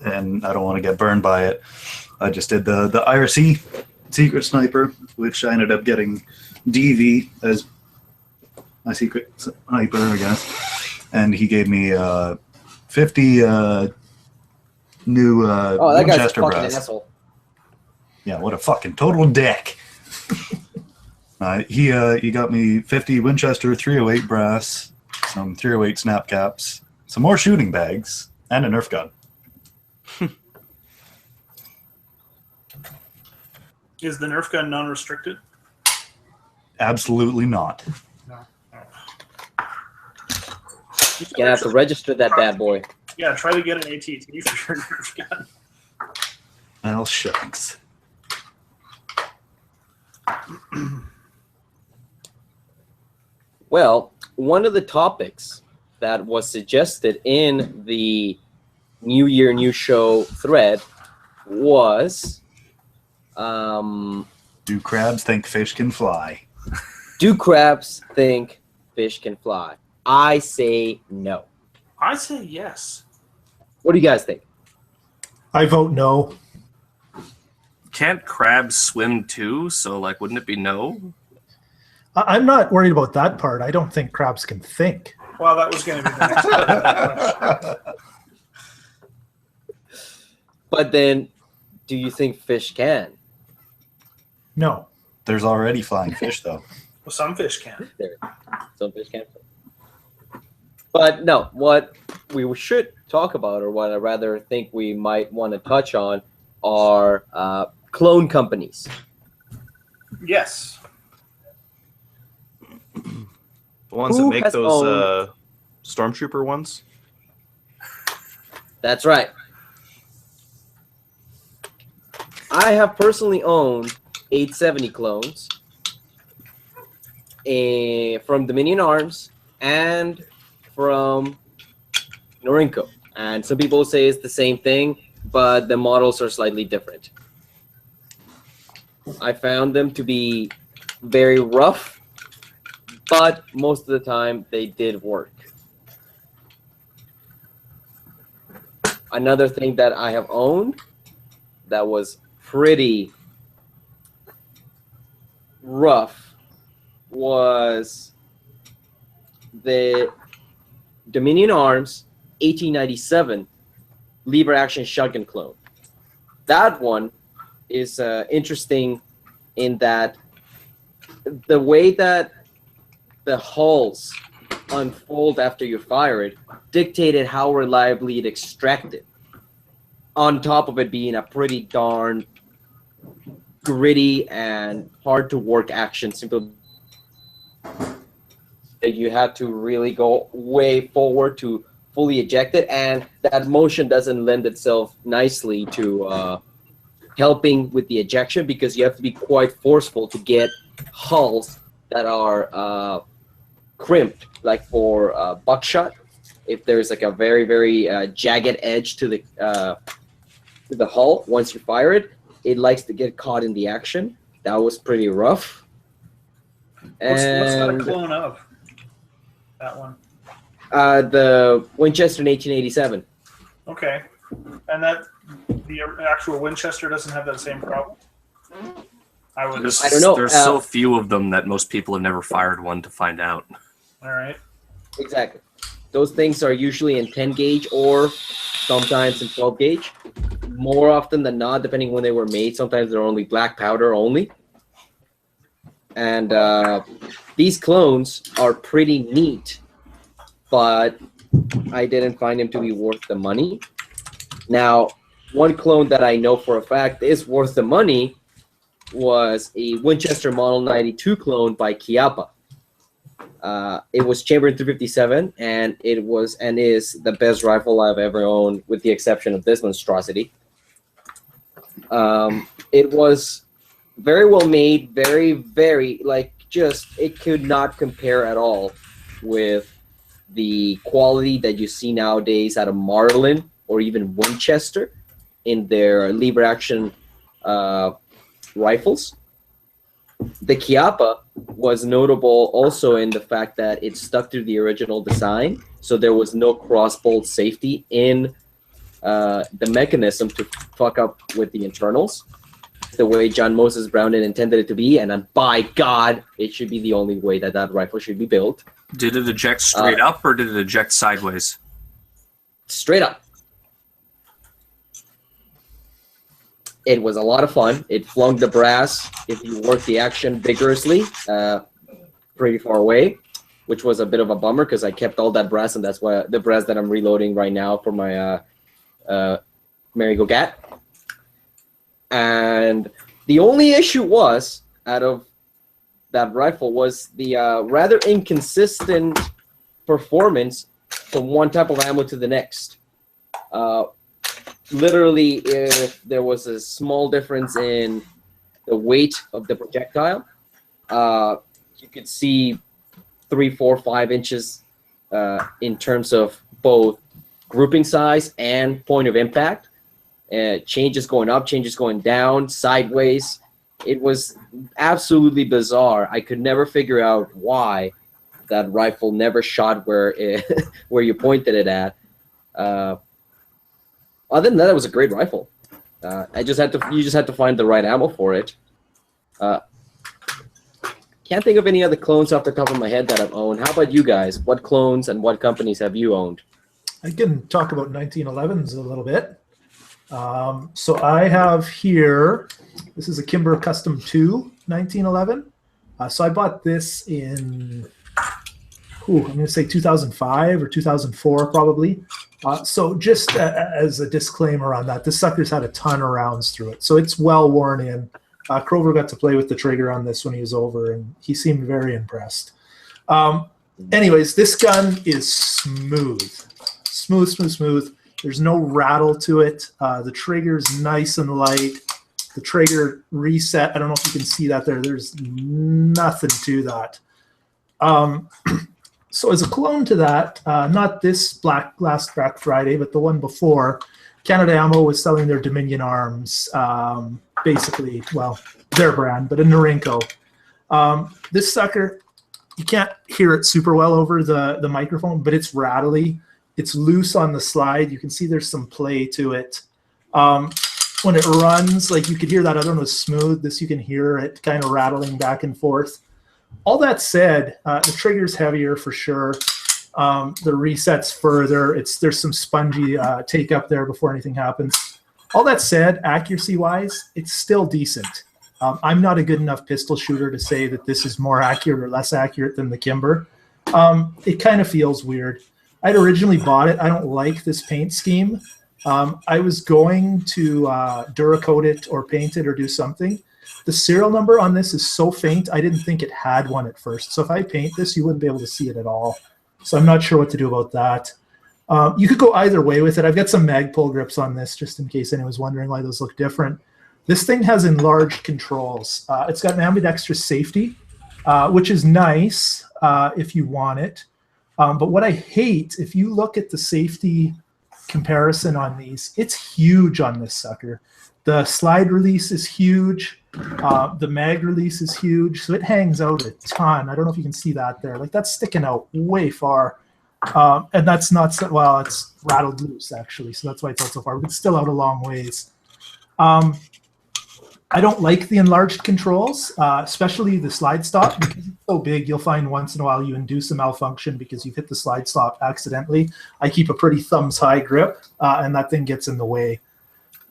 and I don't want to get burned by it, I just did the IRC Secret Sniper, which I ended up getting DV as my Secret Sniper, I guess. And he gave me 50 new That guy's a Winchester fucking brass. asshole. Yeah, what a fucking total dick. He got me 50 Winchester 308 brass, some 308 snap caps, some more shooting bags, and a Nerf gun. Is the Nerf gun non-restricted? Absolutely not. No. You're gonna have to register that bad boy. Yeah, try to get an ATT for your Nerf gun. Well, shucks. Well, one of the topics that was suggested in the New Year, New Show thread was Do crabs think fish can fly? do crabs think fish can fly? I say no. I say yes. What do you guys think? I vote no. Can't crabs swim too? So, like, wouldn't it be no? I'm not worried about that part. I don't think crabs can think. Well, that was going to be the next. But then, do you think fish can? No. There's already flying fish, though. Well, some fish can. Some fish can. But no, what we should talk about, or what I rather think we might want to touch on, are clone companies. Yes. The ones Who that make has those owned- stormtrooper ones. That's right. I have personally owned 870 clones from Dominion Arms and from Noriko. And some people say it's the same thing, but the models are slightly different. I found them to be very rough, but most of the time they did work. Another thing that I have owned that was pretty rough was the Dominion Arms 1897 lever action shotgun clone. That one is interesting in that the way that the hulls unfold after you fire it dictated how reliably it extracted, on top of it being a pretty darn gritty and hard to work action. Simply, you had to really go way forward to fully eject it, and that motion doesn't lend itself nicely to helping with the ejection, because you have to be quite forceful to get hulls that are crimped, like for buckshot. If there's like a very, very jagged edge to the hull, once you fire it, it likes to get caught in the action. That was pretty rough. What's that a And clone of? That one. the Winchester in 1887. Okay. And that the actual Winchester doesn't have that same problem? I would. There's, I don't know, There's so few of them that most people have never fired one to find out. All right. Exactly. Those things are usually in 10 gauge or sometimes in 12 gauge. More often than not, depending when they were made, sometimes they're only black powder only. And these clones are pretty neat, but I didn't find them to be worth the money. Now, one clone that I know for a fact is worth the money was a Winchester Model 92 clone by Chiappa. It was chambered 357, and it was and is the best rifle I've ever owned, with the exception of this monstrosity. It was very well made, very, like, just, it could not compare at all with the quality that you see nowadays out of Marlin or even Winchester in their lever action rifles. The Chiappa was notable also in the fact that it stuck to the original design, so there was no cross-bolt safety in the mechanism to fuck up with the internals, the way John Moses Brown intended it to be, and by God, it should be the only way that that rifle should be built. Did it eject straight up, or did it eject sideways? Straight up. It was a lot of fun. It flung the brass, if you work the action vigorously, pretty far away, which was a bit of a bummer because I kept all that brass, and that's why the brass that I'm reloading right now for my Marigo Gat. And the only issue was, out of that rifle, was the rather inconsistent performance from one type of ammo to the next. Literally, if there was a small difference in the weight of the projectile, you could see 3, 4, 5 inches in terms of both grouping size and point of impact. Changes going up, changes going down, sideways. It was absolutely bizarre. I could never figure out why that rifle never shot where where you pointed it at. Other than that, it was a great rifle. You just had to find the right ammo for it. Can't think of any other clones off the top of my head that I've owned. How about you guys? What clones and what companies have you owned? I can talk about 1911s a little bit. So I have here, this is a Kimber Custom 2 1911. So I bought this in, I'm going to say 2005 or 2004 probably. So just as a disclaimer on that, this sucker's had a ton of rounds through it. So it's well worn in. Crover got to play with the trigger on this when he was over, and he seemed very impressed. Anyways, this gun is smooth. Smooth. There's no rattle to it. The trigger's nice and light. The trigger reset, I don't know if you can see that there. There's nothing to that. So as a clone to that, not this last Black Friday, but the one before, Canada Ammo was selling their Dominion Arms, basically, well, their brand, but a Noriko. This sucker, you can't hear it super well over the microphone, but it's rattly. It's loose on the slide. You can see there's some play to it. When it runs, like you could hear that other one was smooth. This you can hear it kind of rattling back and forth. All that said, the trigger's heavier for sure. The reset's further. There's some spongy take up there before anything happens. All that said, accuracy-wise, it's still decent. I'm not a good enough pistol shooter to say that this is more accurate or less accurate than the Kimber. It kind of feels weird. I'd originally bought it. I don't like this paint scheme. I was going to Duracoat it or paint it or do something. The serial number on this is so faint, I didn't think it had one at first. So if I paint this, you wouldn't be able to see it at all. So I'm not sure what to do about that. You could go either way with it. I've got some Magpul grips on this just in case anyone was wondering why those look different. This thing has enlarged controls. It's got an ambidextrous safety, which is nice if you want it. But what I hate, if you look at the safety comparison on these, it's huge on this sucker. The slide release is huge. The mag release is huge. So it hangs out a ton. I don't know if you can see that there. Like that's sticking out way far. And that's not, well, it's rattled loose actually. So that's why it's out so far, but it's still out a long ways. I I don't like the enlarged controls, especially the slide stop, because it's so big. You'll find once in a while you induce a malfunction because you've hit the slide stop accidentally. I keep a pretty thumbs high grip, and that thing gets in the way.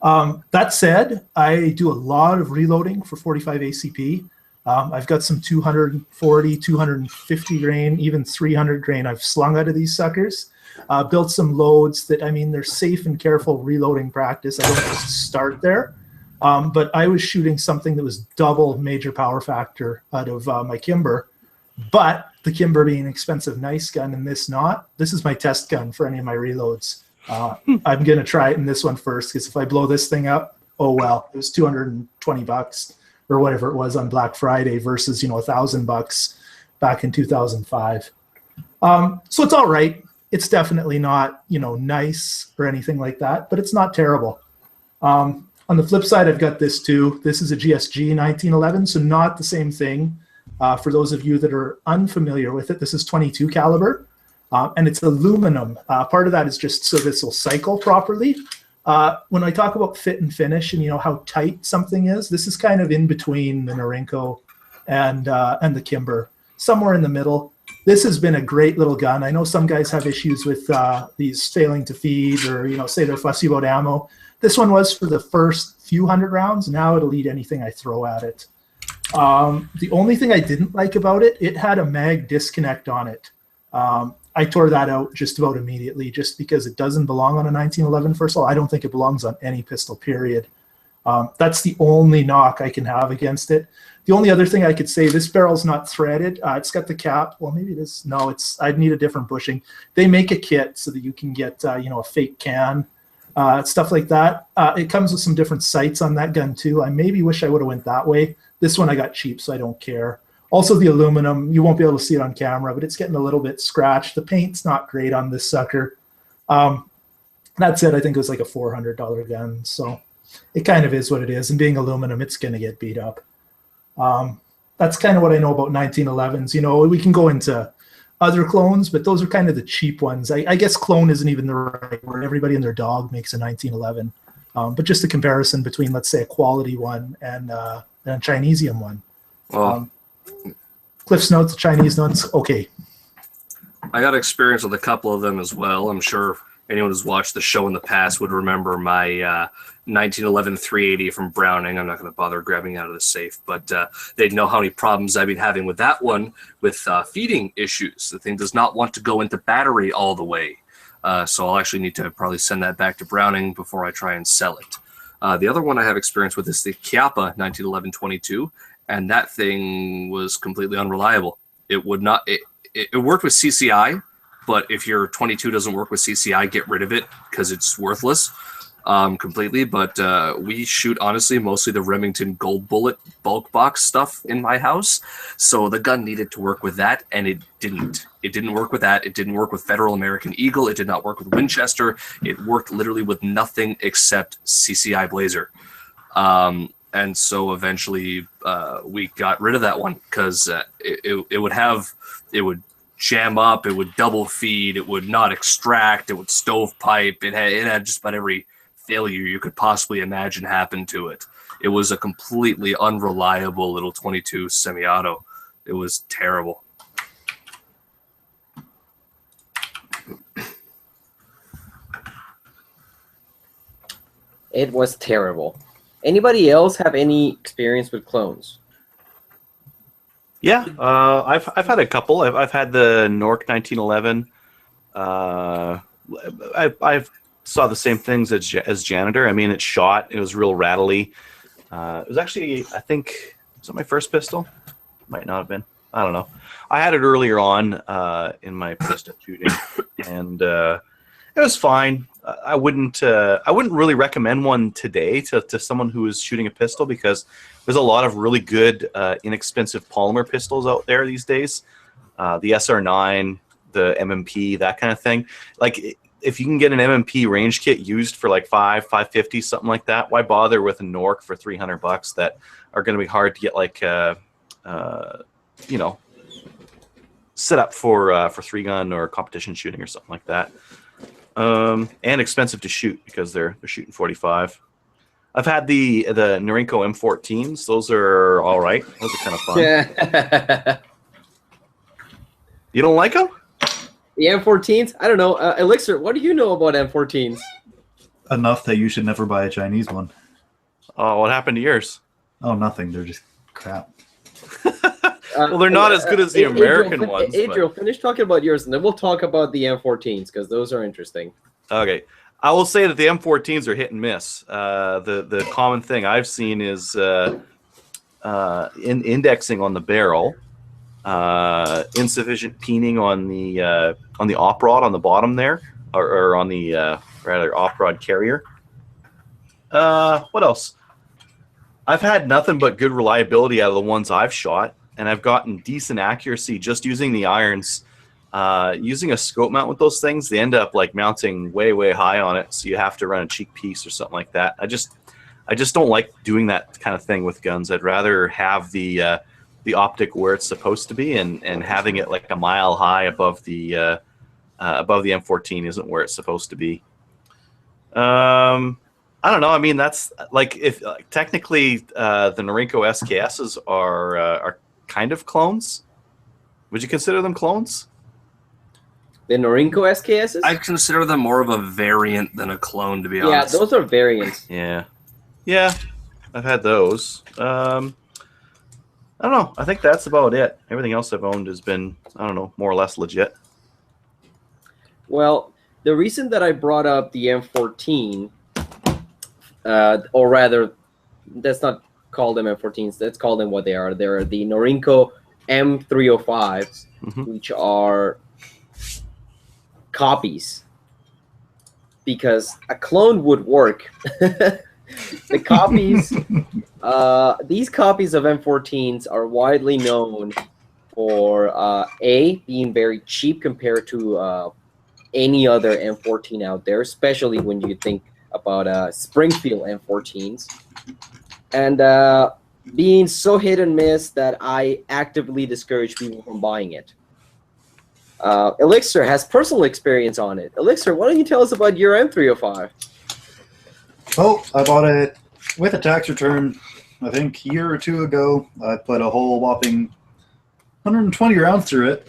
That said, I do a lot of reloading for 45 ACP. I've got some 240, 250 grain, even 300 grain I've slung out of these suckers. Built some loads that, I mean, they're safe and careful reloading practice. I don't just start there. But I was shooting something that was double major power factor out of my Kimber. But the Kimber being an expensive, nice gun and this not, this is my test gun for any of my reloads. I'm going to try it in this one first, because if I blow this thing up, oh well, it was $220 or whatever it was on Black Friday versus, you know, $1,000 back in 2005. So it's all right. It's definitely not, you know, nice or anything like that, but it's not terrible. On the flip side, I've got this too. This is a GSG 1911, so not the same thing. For those of you that are unfamiliar with it, this is 22 caliber, and it's aluminum. Part of that is just so this will cycle properly. When I talk about fit and finish and, you know, how tight something is, this is kind of in between the Noriko and the Kimber, somewhere in the middle. This has been a great little gun. I know some guys have issues with these failing to feed, or, you know, say they're fussy about ammo. This one was for the first few hundred rounds. Now it'll eat anything I throw at it. The only thing I didn't like about it, it had a mag disconnect on it. I tore that out just about immediately, just because it doesn't belong on a 1911. First of all, I don't think it belongs on any pistol, period. That's the only knock I can have against it. The only other thing I could say, this barrel's not threaded. It's got the cap. Well, maybe it is. No, I'd need a different bushing. They make a kit so that you can get, you know, a fake can, stuff like that. It comes with some different sights on that gun too. I maybe wish I would have went that way. This one I got cheap, so I don't care. Also, the aluminum, you won't be able to see it on camera, but it's getting a little bit scratched. The paint's not great on this sucker. That said, I think it was like a $400 gun, so it kind of is what it is. And being aluminum, it's going to get beat up. That's kind of what I know about 1911s. You know, we can go into other clones, but those are kind of the cheap ones. I guess clone isn't even the right word. Everybody and their dog makes a 1911. But just a comparison between, let's say, a quality one and a Chinesium one. Well, Cliff's Notes, Chinese Notes, okay. I got experience with a couple of them as well. I'm sure anyone who's watched the show in the past would remember my 1911 380 from Browning. I'm not going to bother grabbing it out of the safe, but they'd know how many problems I've been having with that one with feeding issues. The thing does not want to go into battery all the way. So I'll actually need to probably send that back to Browning before I try and sell it. The other one I have experience with is the Chiappa 1911-22, and that thing was completely unreliable. It would not. It worked with CCI, but if your 22 doesn't work with CCI, get rid of it because it's worthless completely. But we shoot, honestly, mostly the Remington Gold Bullet bulk box stuff in my house. So the gun needed to work with that, and it didn't. It didn't work with that. It didn't work with Federal American Eagle. It did not work with Winchester. It worked literally with nothing except CCI Blazer. And so eventually we got rid of that one because it would jam up, it would double feed, it would not extract, it would stovepipe. It had just about every failure you could possibly imagine happen to it. It was a completely unreliable little 22 semi-auto. It was terrible. It was terrible. Anybody else have any experience with clones? Yeah, I've had a couple. I've had the Nork 1911. I've saw the same things as Janitor. I mean, it shot. It was real rattly. It was actually, I think, was it my first pistol? Might not have been. I don't know. I had it earlier on in my pistol shooting, and it was fine. I wouldn't really recommend one today to someone who is shooting a pistol because there's a lot of really good inexpensive polymer pistols out there these days. The SR9, the MMP, that kind of thing. Like if you can get an MMP range kit used for like $550, something like that, why bother with a Nork for $300 that are going to be hard to get like you know, set up for 3-gun or competition shooting or something like that. And expensive to shoot because they're shooting 45. I've had the Noriko M14s. Those are all right. Those are kind of fun. Yeah. You don't like them? The M14s? I don't know. Elixir, what do you know about M14s? Enough that you should never buy a Chinese one. Oh, what happened to yours? Oh, nothing. They're just crap. Well, they're not as good as the American ones. but- Adriel, finish talking about yours, and then we'll talk about the M14s, because those are interesting. Okay. I will say that the M14s are hit and miss. The common thing I've seen is indexing on the barrel, insufficient peening on the op rod on the bottom there, or on the rather op rod carrier. What else? I've had nothing but good reliability out of the ones I've shot, and I've gotten decent accuracy just using the irons. Using a scope mount with those things, they end up like mounting way high on it, so you have to run a cheek piece or something like that. I just don't like doing that kind of thing with guns. I'd rather have the optic where it's supposed to be, and having it like a mile high above the M14 isn't where it's supposed to be. I don't know. I mean, that's like if technically the Noriko SKSs are kind of clones. Would you consider them clones? The Noriko SKSs? I'd consider them more of a variant than a clone, to be Yeah, honest. those are variants. Yeah, I've had those. I don't know. I think that's about it. Everything else I've owned has been, I don't know, more or less legit. Well, the reason that I brought up the M14, or rather, let's not call them M14s. Let's call them what they are. They're the Noriko M305s, which are copies, because a clone would work. The copies, these copies of M14s are widely known for being very cheap compared to any other M14 out there, especially when you think about Springfield M14s, and being so hit and miss that I actively discourage people from buying it. Elixir has personal experience on it. Elixir, why don't you tell us about your M305? Oh, I bought it with a tax return, I think a year or two ago. I put a whole whopping 120 rounds through it.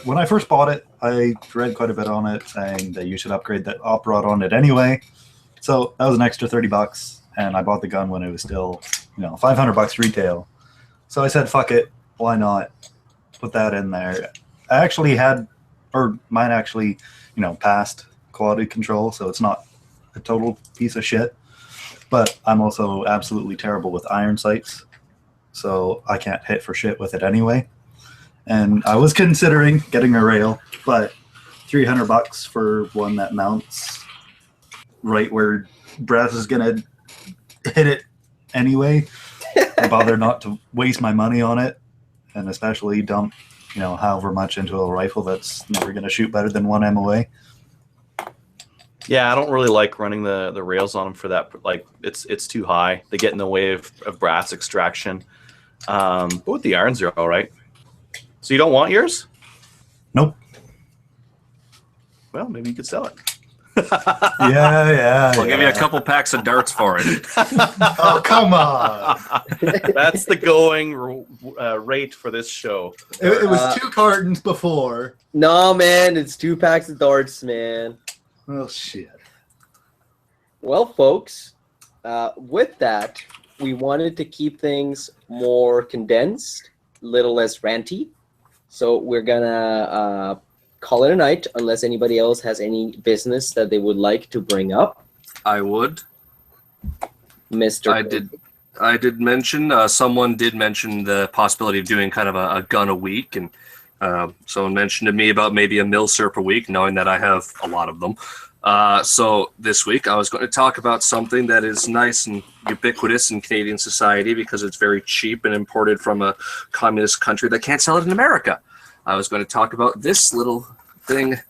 When I first bought it, I read quite a bit on it saying that you should upgrade that op rod on it anyway. So that was an extra $30, and I bought the gun when it was still, $500 retail. So I said, fuck it, why not put that in there? I actually mine actually, passed quality control, so it's not a total piece of shit. But I'm also absolutely terrible with iron sights, so I can't hit for shit with it anyway. And I was considering getting a rail, but $300 for one that mounts right where brass is gonna hit it anyway. I bother not to waste my money on it, and especially dump, however much into a rifle that's never gonna shoot better than one MOA. Yeah, I don't really like running the rails on them for that. Like, it's too high. They get in the way of brass extraction. But with the irons, they're all right. So you don't want yours? Nope. Well, maybe you could sell it. Yeah. I'll give you a couple packs of darts for it. Oh, come on. That's the going rate for this show. It was 2 cartons before. No, man, it's 2 packs of darts, man. Oh, shit. Well, folks, with that, we wanted to keep things more condensed, a little less ranty. So we're going to call it a night unless anybody else has any business that they would like to bring up. I would. Mr. I did mention, someone did mention the possibility of doing kind of a gun a week, and someone mentioned to me about maybe a milsurp a week, knowing that I have a lot of them. So this week I was going to talk about something that is nice and ubiquitous in Canadian society because it's very cheap and imported from a communist country that can't sell it in America. I was going to talk about this little thing,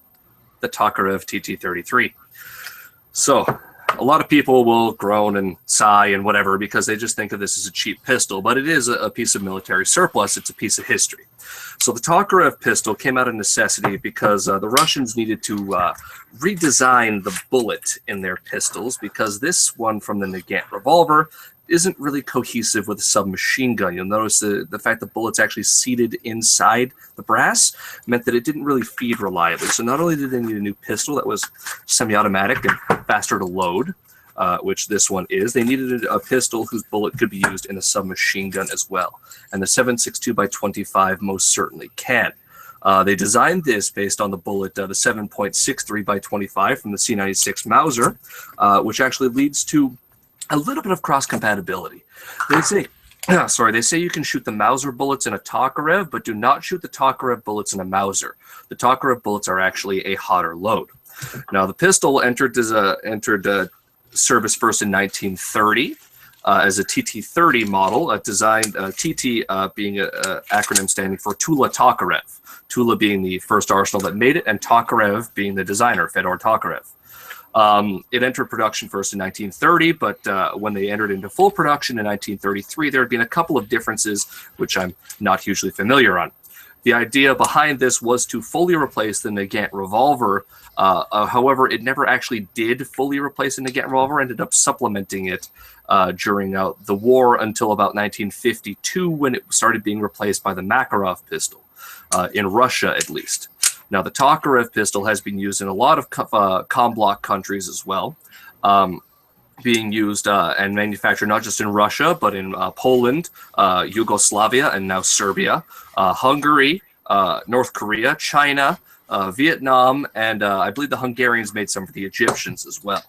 the Tokarev TT-33. So a lot of people will groan and sigh and whatever because they just think of this as a cheap pistol, but it is a piece of military surplus. It's a piece of history. So the Tokarev pistol came out of necessity because the Russians needed to redesign the bullet in their pistols because this one from the Nagant revolver isn't really cohesive with a submachine gun. You'll notice the fact the bullet's actually seated inside the brass meant that it didn't really feed reliably. So not only did they need a new pistol that was semi-automatic and faster to load, which this one is, they needed a pistol whose bullet could be used in a submachine gun as well. And the 7.62x25 most certainly can. They designed this based on the bullet, the 7.63x25 from the C96 Mauser, which actually leads to a little bit of cross-compatibility. They say you can shoot the Mauser bullets in a Tokarev, but do not shoot the Tokarev bullets in a Mauser. The Tokarev bullets are actually a hotter load. Now, the pistol entered service first in 1930 as a TT-30 model, designed TT being an acronym standing for Tula Tokarev. Tula being the first arsenal that made it, and Tokarev being the designer, Fedor Tokarev. It entered production first in 1930, but when they entered into full production in 1933, there had been a couple of differences, which I'm not hugely familiar on. The idea behind this was to fully replace the Nagant revolver. However, it never actually did fully replace the Nagant revolver, ended up supplementing it during the war until about 1952, when it started being replaced by the Makarov pistol, in Russia at least. Now, the Tokarev pistol has been used in a lot of COM-block countries as well, being used and manufactured not just in Russia, but in Poland, Yugoslavia, and now Serbia, Hungary, North Korea, China, Vietnam, and I believe the Hungarians made some for the Egyptians as well.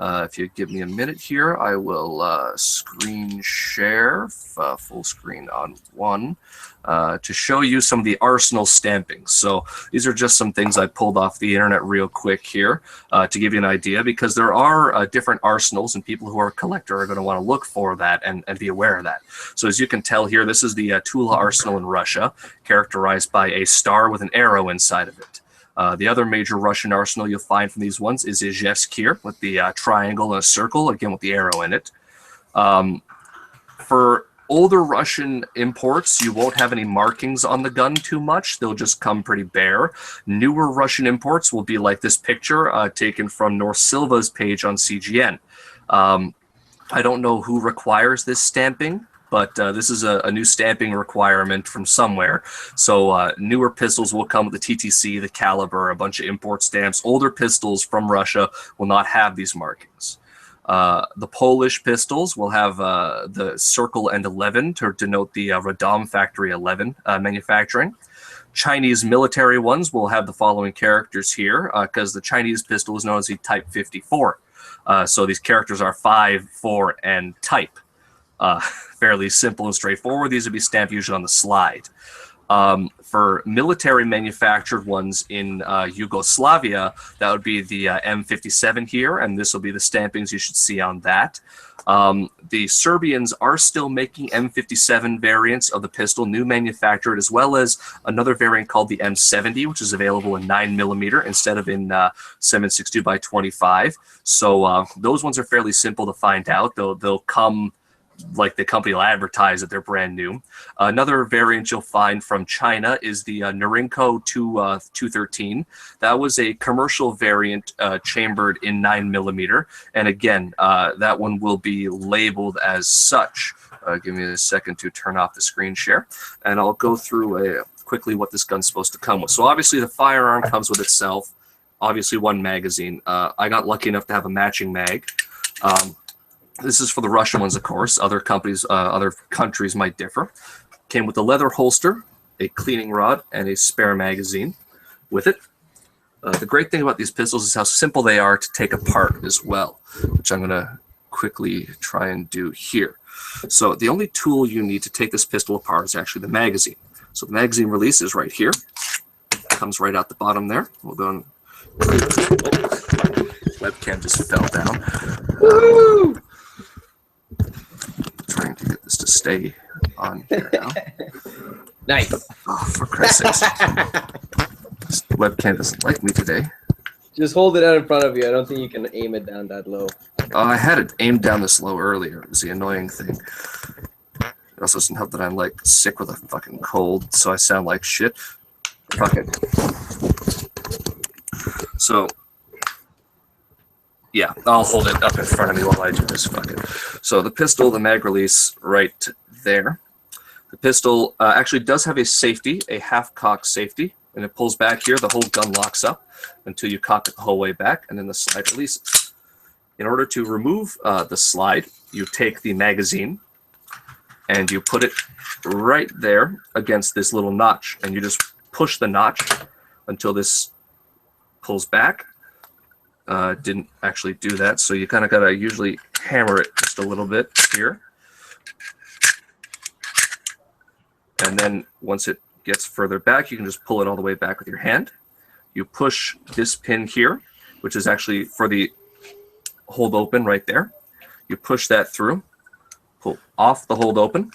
If you give me a minute here, I will screen share, full screen on one, to show you some of the arsenal stampings. So these are just some things I pulled off the internet real quick here to give you an idea, because there are different arsenals, and people who are a collector are going to want to look for that and be aware of that. So as you can tell here, this is the Tula arsenal in Russia, characterized by a star with an arrow inside of it. The other major Russian arsenal you'll find from these ones is Izhevsk here, with the triangle and a circle, again with the arrow in it. For older Russian imports, you won't have any markings on the gun too much. They'll just come pretty bare. Newer Russian imports will be like this picture taken from North Silva's page on CGN. I don't know who requires this stamping, but this is a new stamping requirement from somewhere. So newer pistols will come with the TTC, the caliber, a bunch of import stamps. Older pistols from Russia will not have these markings. The Polish pistols will have the circle and 11 to denote the Radom Factory 11 manufacturing. Chinese military ones will have the following characters here, because the Chinese pistol is known as the Type 54. So these characters are 5, 4, and Type. Fairly simple and straightforward. These would be stamped usually on the slide. For military manufactured ones in Yugoslavia, that would be the M57 here, and this will be the stampings you should see on that. The Serbians are still making M57 variants of the pistol, new manufactured, as well as another variant called the M70, which is available in 9mm instead of in 7.62x25. So those ones are fairly simple to find out. They'll come like the company will advertise that they're brand new. Another variant you'll find from China is the Noriko 213. That was a commercial variant chambered in 9mm. And again, that one will be labeled as such. Give me a second to turn off the screen share, and I'll go through quickly what this gun's supposed to come with. So obviously the firearm comes with itself, obviously one magazine. I got lucky enough to have a matching mag. This is for the Russian ones, of course. Other companies, other countries might differ. Came with a leather holster, a cleaning rod, and a spare magazine with it. The great thing about these pistols is how simple they are to take apart as well, which I'm going to quickly try and do here. So the only tool you need to take this pistol apart is actually the magazine. So the magazine release is right here. It comes right out the bottom there. We'll go and... Webcam just fell down. Woo! Trying to get this to stay on here now. Nice. Oh, for Christ's sake. This webcam doesn't like me today. Just hold it out in front of you. I don't think you can aim it down that low. I had it aimed down this low earlier. It was the annoying thing. It also doesn't help that I'm like sick with a fucking cold, so I sound like shit. Fuck it. So, yeah, I'll hold it up in front of me while I do this. Fuck it. So the pistol, the mag release right there. The pistol actually does have a safety, a half-cock safety, and it pulls back here. The whole gun locks up until you cock it the whole way back, and then the slide releases. In order to remove the slide, you take the magazine and you put it right there against this little notch, and you just push the notch until this pulls back. Didn't actually do that, so you kind of got to usually hammer it just a little bit here. And then once it gets further back, you can just pull it all the way back with your hand. You push this pin here, which is actually for the hold open right there. You push that through, pull off the hold open.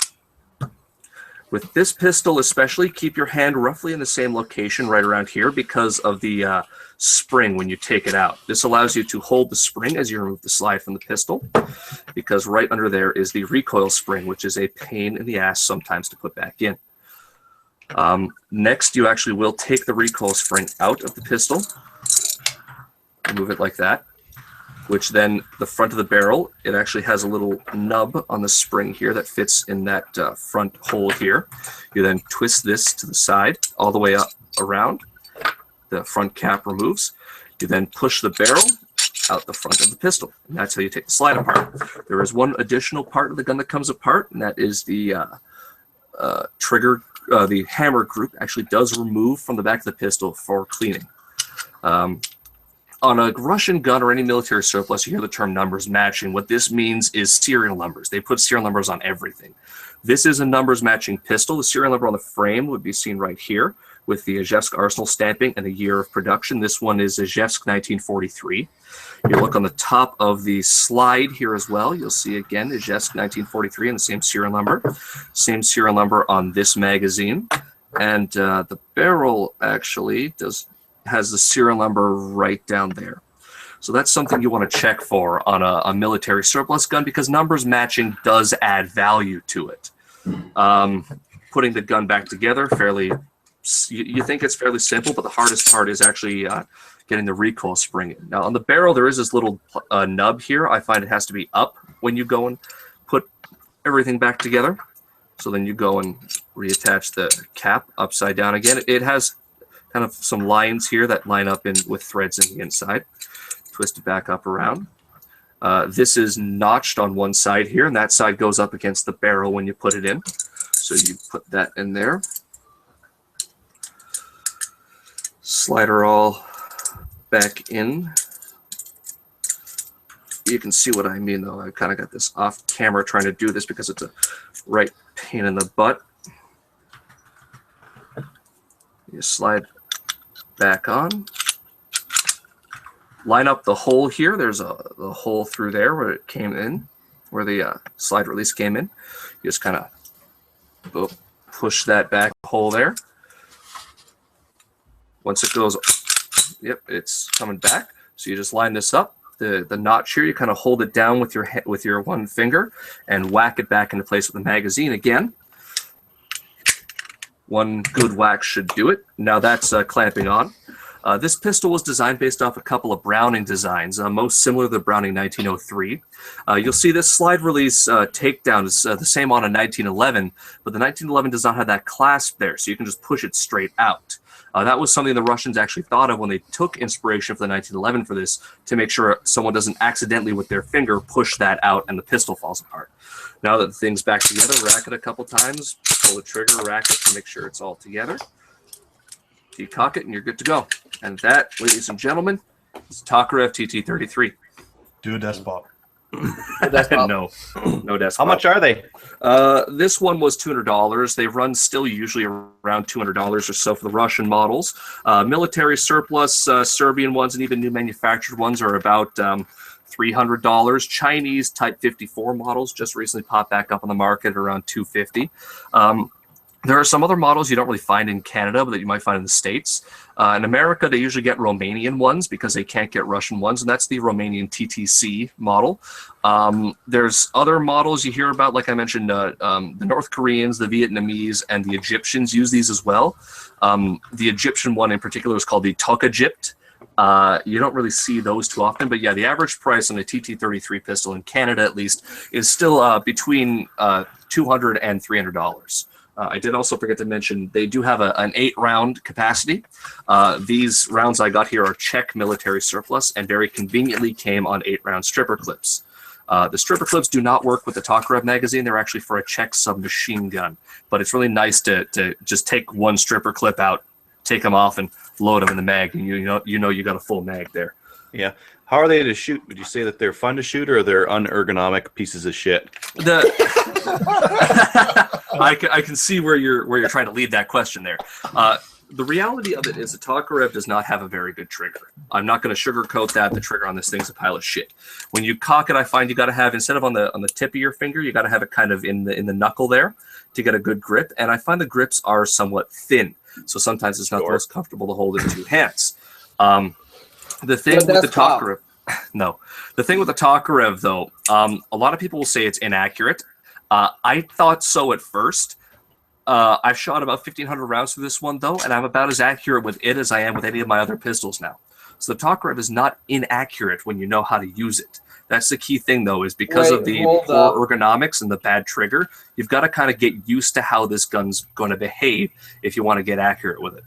With this pistol especially, keep your hand roughly in the same location right around here because of the spring when you take it out. This allows you to hold the spring as you remove the slide from the pistol, because right under there is the recoil spring, which is a pain in the ass sometimes to put back in. Next, you actually will take the recoil spring out of the pistol, remove it like that, which then the front of the barrel, it actually has a little nub on the spring here that fits in that front hole here. You then twist this to the side all the way up around. The front cap removes. You then push the barrel out the front of the pistol, and that's how you take the slide apart. There is one additional part of the gun that comes apart, and that is the trigger. The hammer group actually does remove from the back of the pistol for cleaning. On a Russian gun or any military surplus, you hear the term numbers matching. What this means is serial numbers. They put serial numbers on everything. This is a numbers matching pistol. The serial number on the frame would be seen right here with the Ijevsk Arsenal stamping and the year of production. This one is Ijevsk 1943. You look on the top of the slide here as well. You'll see again Ijevsk 1943 and the same serial number. Same serial number on this magazine. And the barrel actually has the serial number right down there. So that's something you want to check for on a military surplus gun, because numbers matching does add value to it. Putting the gun back together, you think it's fairly simple, but the hardest part is actually getting the recoil spring in. Now on the barrel, there is this little nub here. I find it has to be up when you go and put everything back together. So then you go and reattach the cap upside down again. It has kind of some lines here that line up with threads in the inside. Twist it back up around. This is notched on one side here, and that side goes up against the barrel when you put it in. So you put that in there. Slide her all back in. You can see what I mean, though. I kind of got this off camera trying to do this because it's a right pain in the butt. You slide back on. Line up the hole here. There's the hole through there where it came in, where the slide release came in. You just kind of push that back hole there. Once it goes, yep, it's coming back. So you just line this up. The notch here, you kind of hold it down with your one finger and whack it back into place with the magazine again. One good whack should do it. Now that's clamping on. This pistol was designed based off a couple of Browning designs, most similar to the Browning 1903. You'll see this slide release takedown is the same on a 1911, but the 1911 does not have that clasp there, so you can just push it straight out. That was something the Russians actually thought of when they took inspiration for the 1911 for this, to make sure someone doesn't accidentally with their finger push that out and the pistol falls apart. Now that the thing's back together, rack it a couple times, pull the trigger, rack it to make sure it's all together. You cock it and you're good to go. And that, ladies and gentlemen, is Tokarev TT33. Do a desk pop. No desk. How much are they? This one was $200. They run still usually around $200 or so for the Russian models. Military surplus Serbian ones and even new manufactured ones are about $300. Chinese Type 54 models just recently popped back up on the market around $250. There are some other models you don't really find in Canada, but that you might find in the States. In America, they usually get Romanian ones because they can't get Russian ones, and that's the Romanian TTC model. There's other models you hear about, like I mentioned, the North Koreans, the Vietnamese, and the Egyptians use these as well. The Egyptian one in particular is called the Tokagypt. You don't really see those too often, but yeah, the average price on a TT-33 pistol in Canada, at least, is still between $200 and $300. I did also forget to mention they do have an 8-round capacity. These rounds I got here are Czech military surplus and very conveniently came on 8-round stripper clips. The stripper clips do not work with the Tokarev magazine. They're actually for a Czech submachine gun, but it's really nice to just take one stripper clip out, take them off, and load them in the mag, and you know you got a full mag there. Yeah. How are they to shoot? Would you say that they're fun to shoot, or they're unergonomic pieces of shit? I can see where you're trying to lead that question there. The reality of it is the Tokarev does not have a very good trigger. I'm not going to sugarcoat that. The trigger on this thing's a pile of shit. When you cock it, I find you got to have, instead of on the tip of your finger, you got to have it kind of in the knuckle there to get a good grip. And I find the grips are somewhat thin, so sometimes it's not the most comfortable to hold in 2 hands. The thing with the Tokarev, the thing with the Tokarev though, a lot of people will say it's inaccurate. I thought so at first. I've shot about 1,500 rounds through this one though, and I'm about as accurate with it as I am with any of my other pistols now. So the Tokarev is not inaccurate when you know how to use it. That's the key thing though, is because of the poor ergonomics and the bad trigger, you've got to kind of get used to how this gun's going to behave if you want to get accurate with it.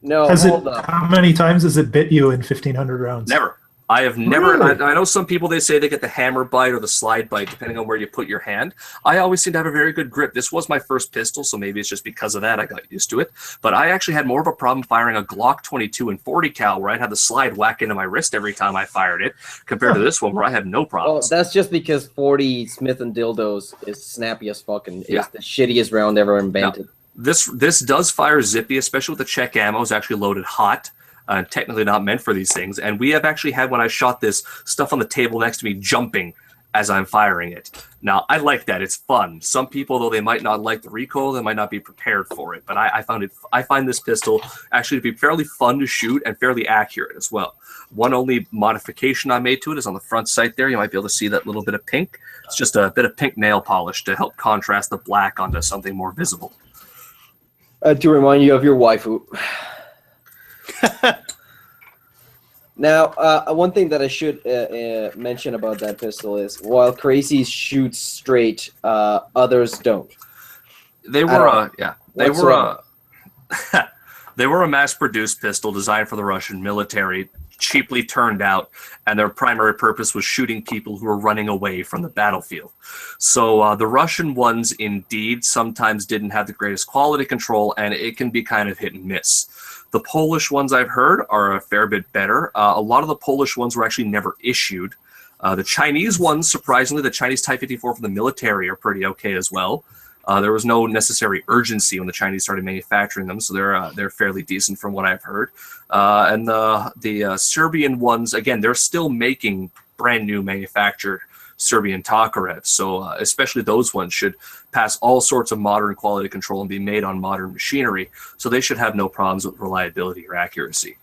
No, how many times has it bit you in 1,500 rounds? Never. I have never. Really? I know some people, they say they get the hammer bite or the slide bite, depending on where you put your hand. I always seem to have a very good grip. This was my first pistol, so maybe it's just because of that I got used to it. But I actually had more of a problem firing a Glock 22 and 40 cal, where I'd have the slide whack into my wrist every time I fired it, compared to this one where I had no problems. Well, that's just because 40 Smith & Dildos is snappy as fuck and is the shittiest round ever invented. Now, this does fire zippy, especially with the Czech ammo. It's actually loaded hot. Technically not meant for these things. And we have actually had, when I shot this, stuff on the table next to me jumping as I'm firing it. Now, I like that. It's fun. Some people, though, they might not like the recoil. They might not be prepared for it. But I find this pistol actually to be fairly fun to shoot and fairly accurate as well. One only modification I made to it is on the front sight there. You might be able to see that little bit of pink. It's just a bit of pink nail polish to help contrast the black onto something more visible. To remind you of your waifu. Now, one thing that I should mention about that pistol is, while Crazy shoots straight, others don't. They were they were a mass-produced pistol designed for the Russian military, cheaply turned out, and their primary purpose was shooting people who were running away from the battlefield. So the Russian ones indeed sometimes didn't have the greatest quality control, and it can be kind of hit and miss. The Polish ones I've heard are a fair bit better. A lot of the Polish ones were actually never issued. The Chinese ones, surprisingly, the Chinese Type 54 from the military are pretty okay as well. There was no necessary urgency when the Chinese started manufacturing them, so they're fairly decent from what I've heard. And the Serbian ones, again, they're still making brand new manufactured Serbian Tokarev, so especially those ones should pass all sorts of modern quality control and be made on modern machinery, so they should have no problems with reliability or accuracy.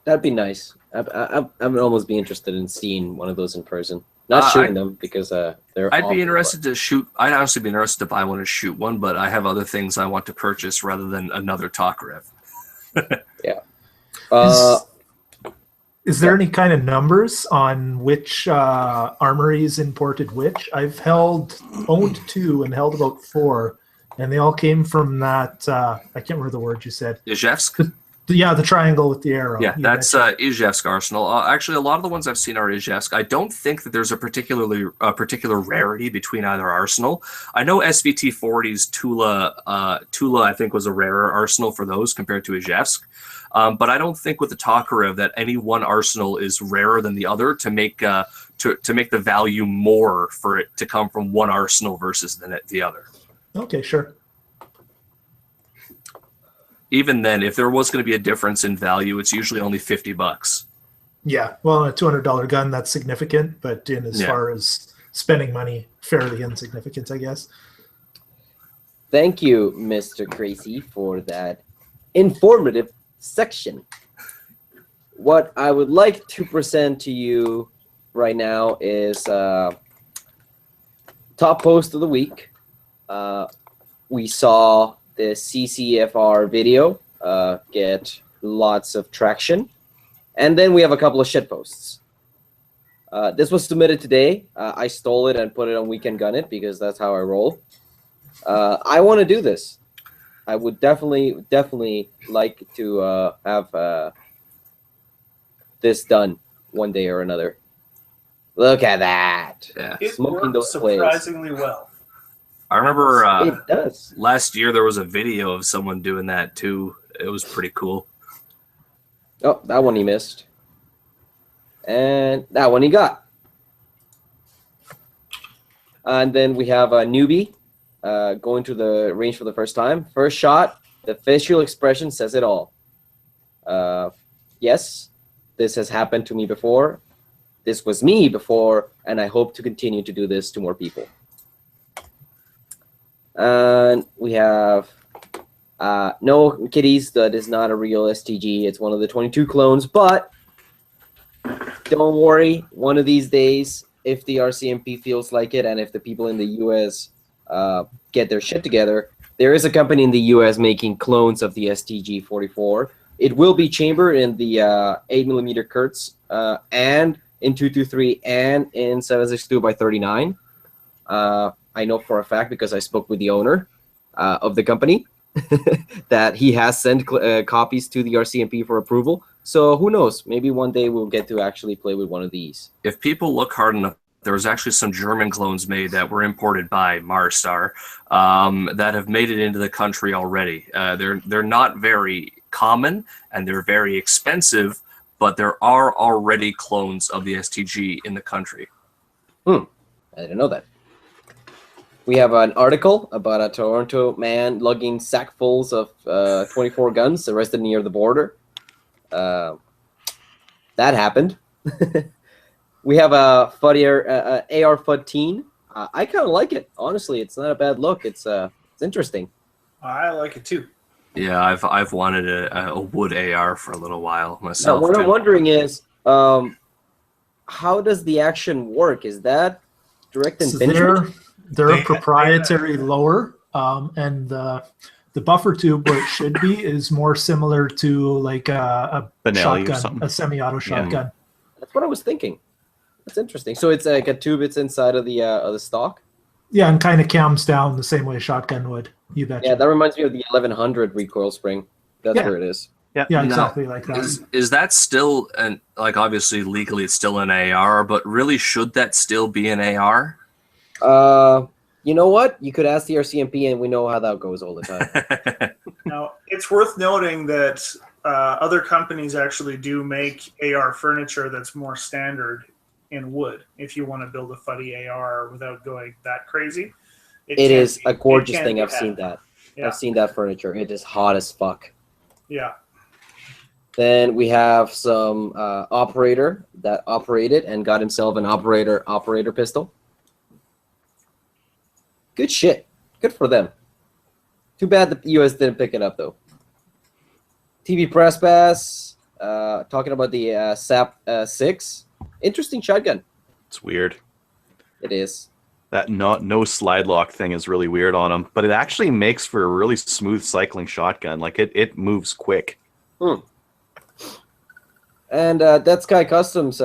That'd be nice. I would almost be interested in seeing one of those in person. Not shooting them because they're. I'd be interested to shoot. I'd honestly be interested to buy one and shoot one, but I have other things I want to purchase rather than another Tokarev. Yeah. Is there any kind of numbers on which armories imported which? I've owned 2 and held about 4, and they all came from that. I can't remember the word you said. Izhevsk? Yeah, the triangle with the arrow. Yeah, that's Izhevsk arsenal. Actually, a lot of the ones I've seen are Izhevsk. I don't think that there's a particular rarity between either arsenal. I know SVT 40's Tula, I think, was a rarer arsenal for those compared to Izhevsk. But I don't think with the Tokarev that any one arsenal is rarer than the other to make the value more for it to come from one arsenal versus the other. Okay, sure. Even then, if there was going to be a difference in value, it's usually only $50. Yeah, well, a $200 gun, that's significant, but as far as spending money, fairly insignificant, I guess. Thank you, Mr. Crazy, for that informative section. What I would like to present to you right now is top post of the week. We saw the CCFR video get lots of traction, and then we have a couple of shit posts. This was submitted today. I stole it and put it on Weekend Gun It because that's how I roll. I want to do this. I would definitely like to have this done one day or another. Look at that. Yeah. It Smoking worked those plays. surprisingly well. I remember It does. last year there was a video of someone doing that too. It was pretty cool. Oh, that one he missed. And that one he got. And then we have a newbie going to the range for the first time. First shot, the facial expression says it all. Yes, this has happened to me before. This was me before, and I hope to continue to do this to more people. And we have no kitties. That is not a real STG. It's one of the 22 clones, but don't worry. One of these days, if the RCMP feels like it, and if the people in the U.S. Get their shit together, there is a company in the U.S. making clones of the STG-44. It will be chambered in the 8mm Kurtz and in 223 and in 7.62x39. I know for a fact because I spoke with the owner of the company that he has sent copies to the RCMP for approval. So who knows? Maybe one day we'll get to actually play with one of these. If people look hard enough, there was actually some German clones made that were imported by Marstar that have made it into the country already. They're not very common and they're very expensive, but there are already clones of the STG in the country. I didn't know that. We have an article about a Toronto man lugging sackfuls of 24 guns arrested near the border. That happened. We have a AR FUD teen. I kind of like it. Honestly, it's not a bad look. It's interesting. I like it too. Yeah, I've wanted a wood AR for a little while myself. Now, what I'm too. wondering is, how does the action work? Is that direct So impingement? they're a proprietary lower, and the buffer tube where it should be is more similar to like a Benelli or shotgun, something. a semi-auto shotgun. That's what I was thinking. That's interesting. So it's like a tube. It's inside of the stock. Yeah, and kind of cams down the same way a shotgun would. You betcha. Yeah, that reminds me of the 1100 recoil spring. That's Yeah. where it is. Yeah, exactly like that. Is that still an, like, obviously legally it's still an AR, but really should that still be an AR? You know what? You could ask the RCMP, and we know how that goes all the time. Now, it's worth noting that other companies actually do make AR furniture that's more standard in wood if you want to build a fuddy AR without going that crazy. It is a gorgeous can thing. be I've had. seen that. Yeah. I've seen that furniture. It is hot as fuck. Yeah. Then we have some operator that operated and got himself an operator pistol. Good shit. Good for them. Too bad the U.S. didn't pick it up, though. TV Press Pass, talking about the SAP 6. Interesting shotgun. It's weird. It is. That no slide lock thing is really weird on them, but it actually makes for a really smooth cycling shotgun. Like it moves quick. And Dead Sky Customs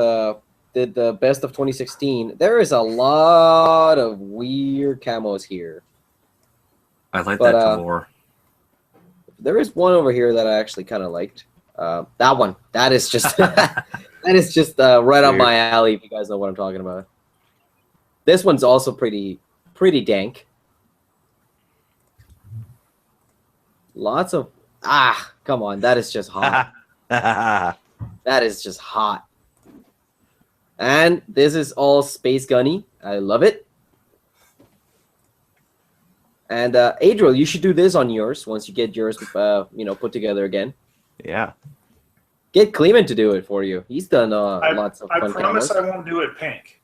did the best of 2016. There is a lot of weird camos here. I like But, that more. There is one over here that I actually kind of liked. That one. That is just that is just right up Weird. my alley. If you guys know what I'm talking about. This one's also pretty dank. Lots of come on. That is just hot. That is just hot. And this is all space gunny. I love it. And Adriel, you should do this on yours once you get yours, put together again. Yeah. Get Clement to do it for you. He's done lots of I fun promise camos. I won't do it pink.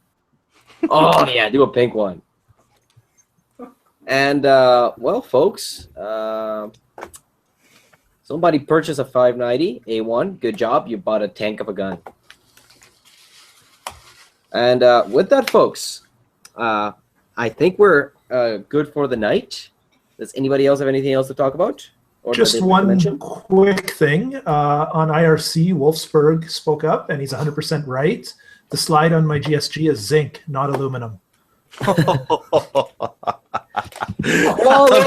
Oh yeah, do a pink one. And well, folks, somebody purchased a 590 A1. Good job. You bought a tank of a gun. And with that, folks, I think we're good for the night. Does anybody else have anything else to talk about? Or Just one quick thing. On IRC, Wolfsburg spoke up, and he's 100% right. The slide on my GSG is zinc, not aluminum. I'm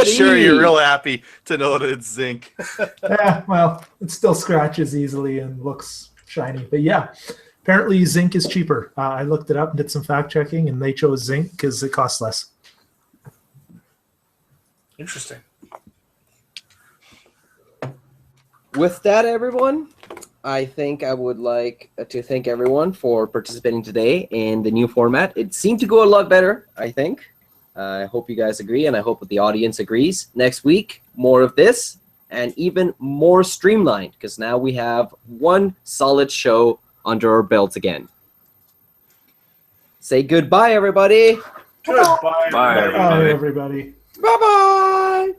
sure you're real happy to know that it's zinc. Yeah, well, it still scratches easily and looks shiny. But yeah, apparently zinc is cheaper. I looked it up and did some fact checking, and they chose zinc because it costs less. Interesting. With that, everyone, I think I would like to thank everyone for participating today in the new format. It seemed to go a lot better, I think. I hope you guys agree, and I hope that the audience agrees. Next week, more of this, and even more streamlined, because now we have one solid show under our belts again. Say goodbye, everybody. Goodbye. Bye, Bye, everybody. Bye-bye.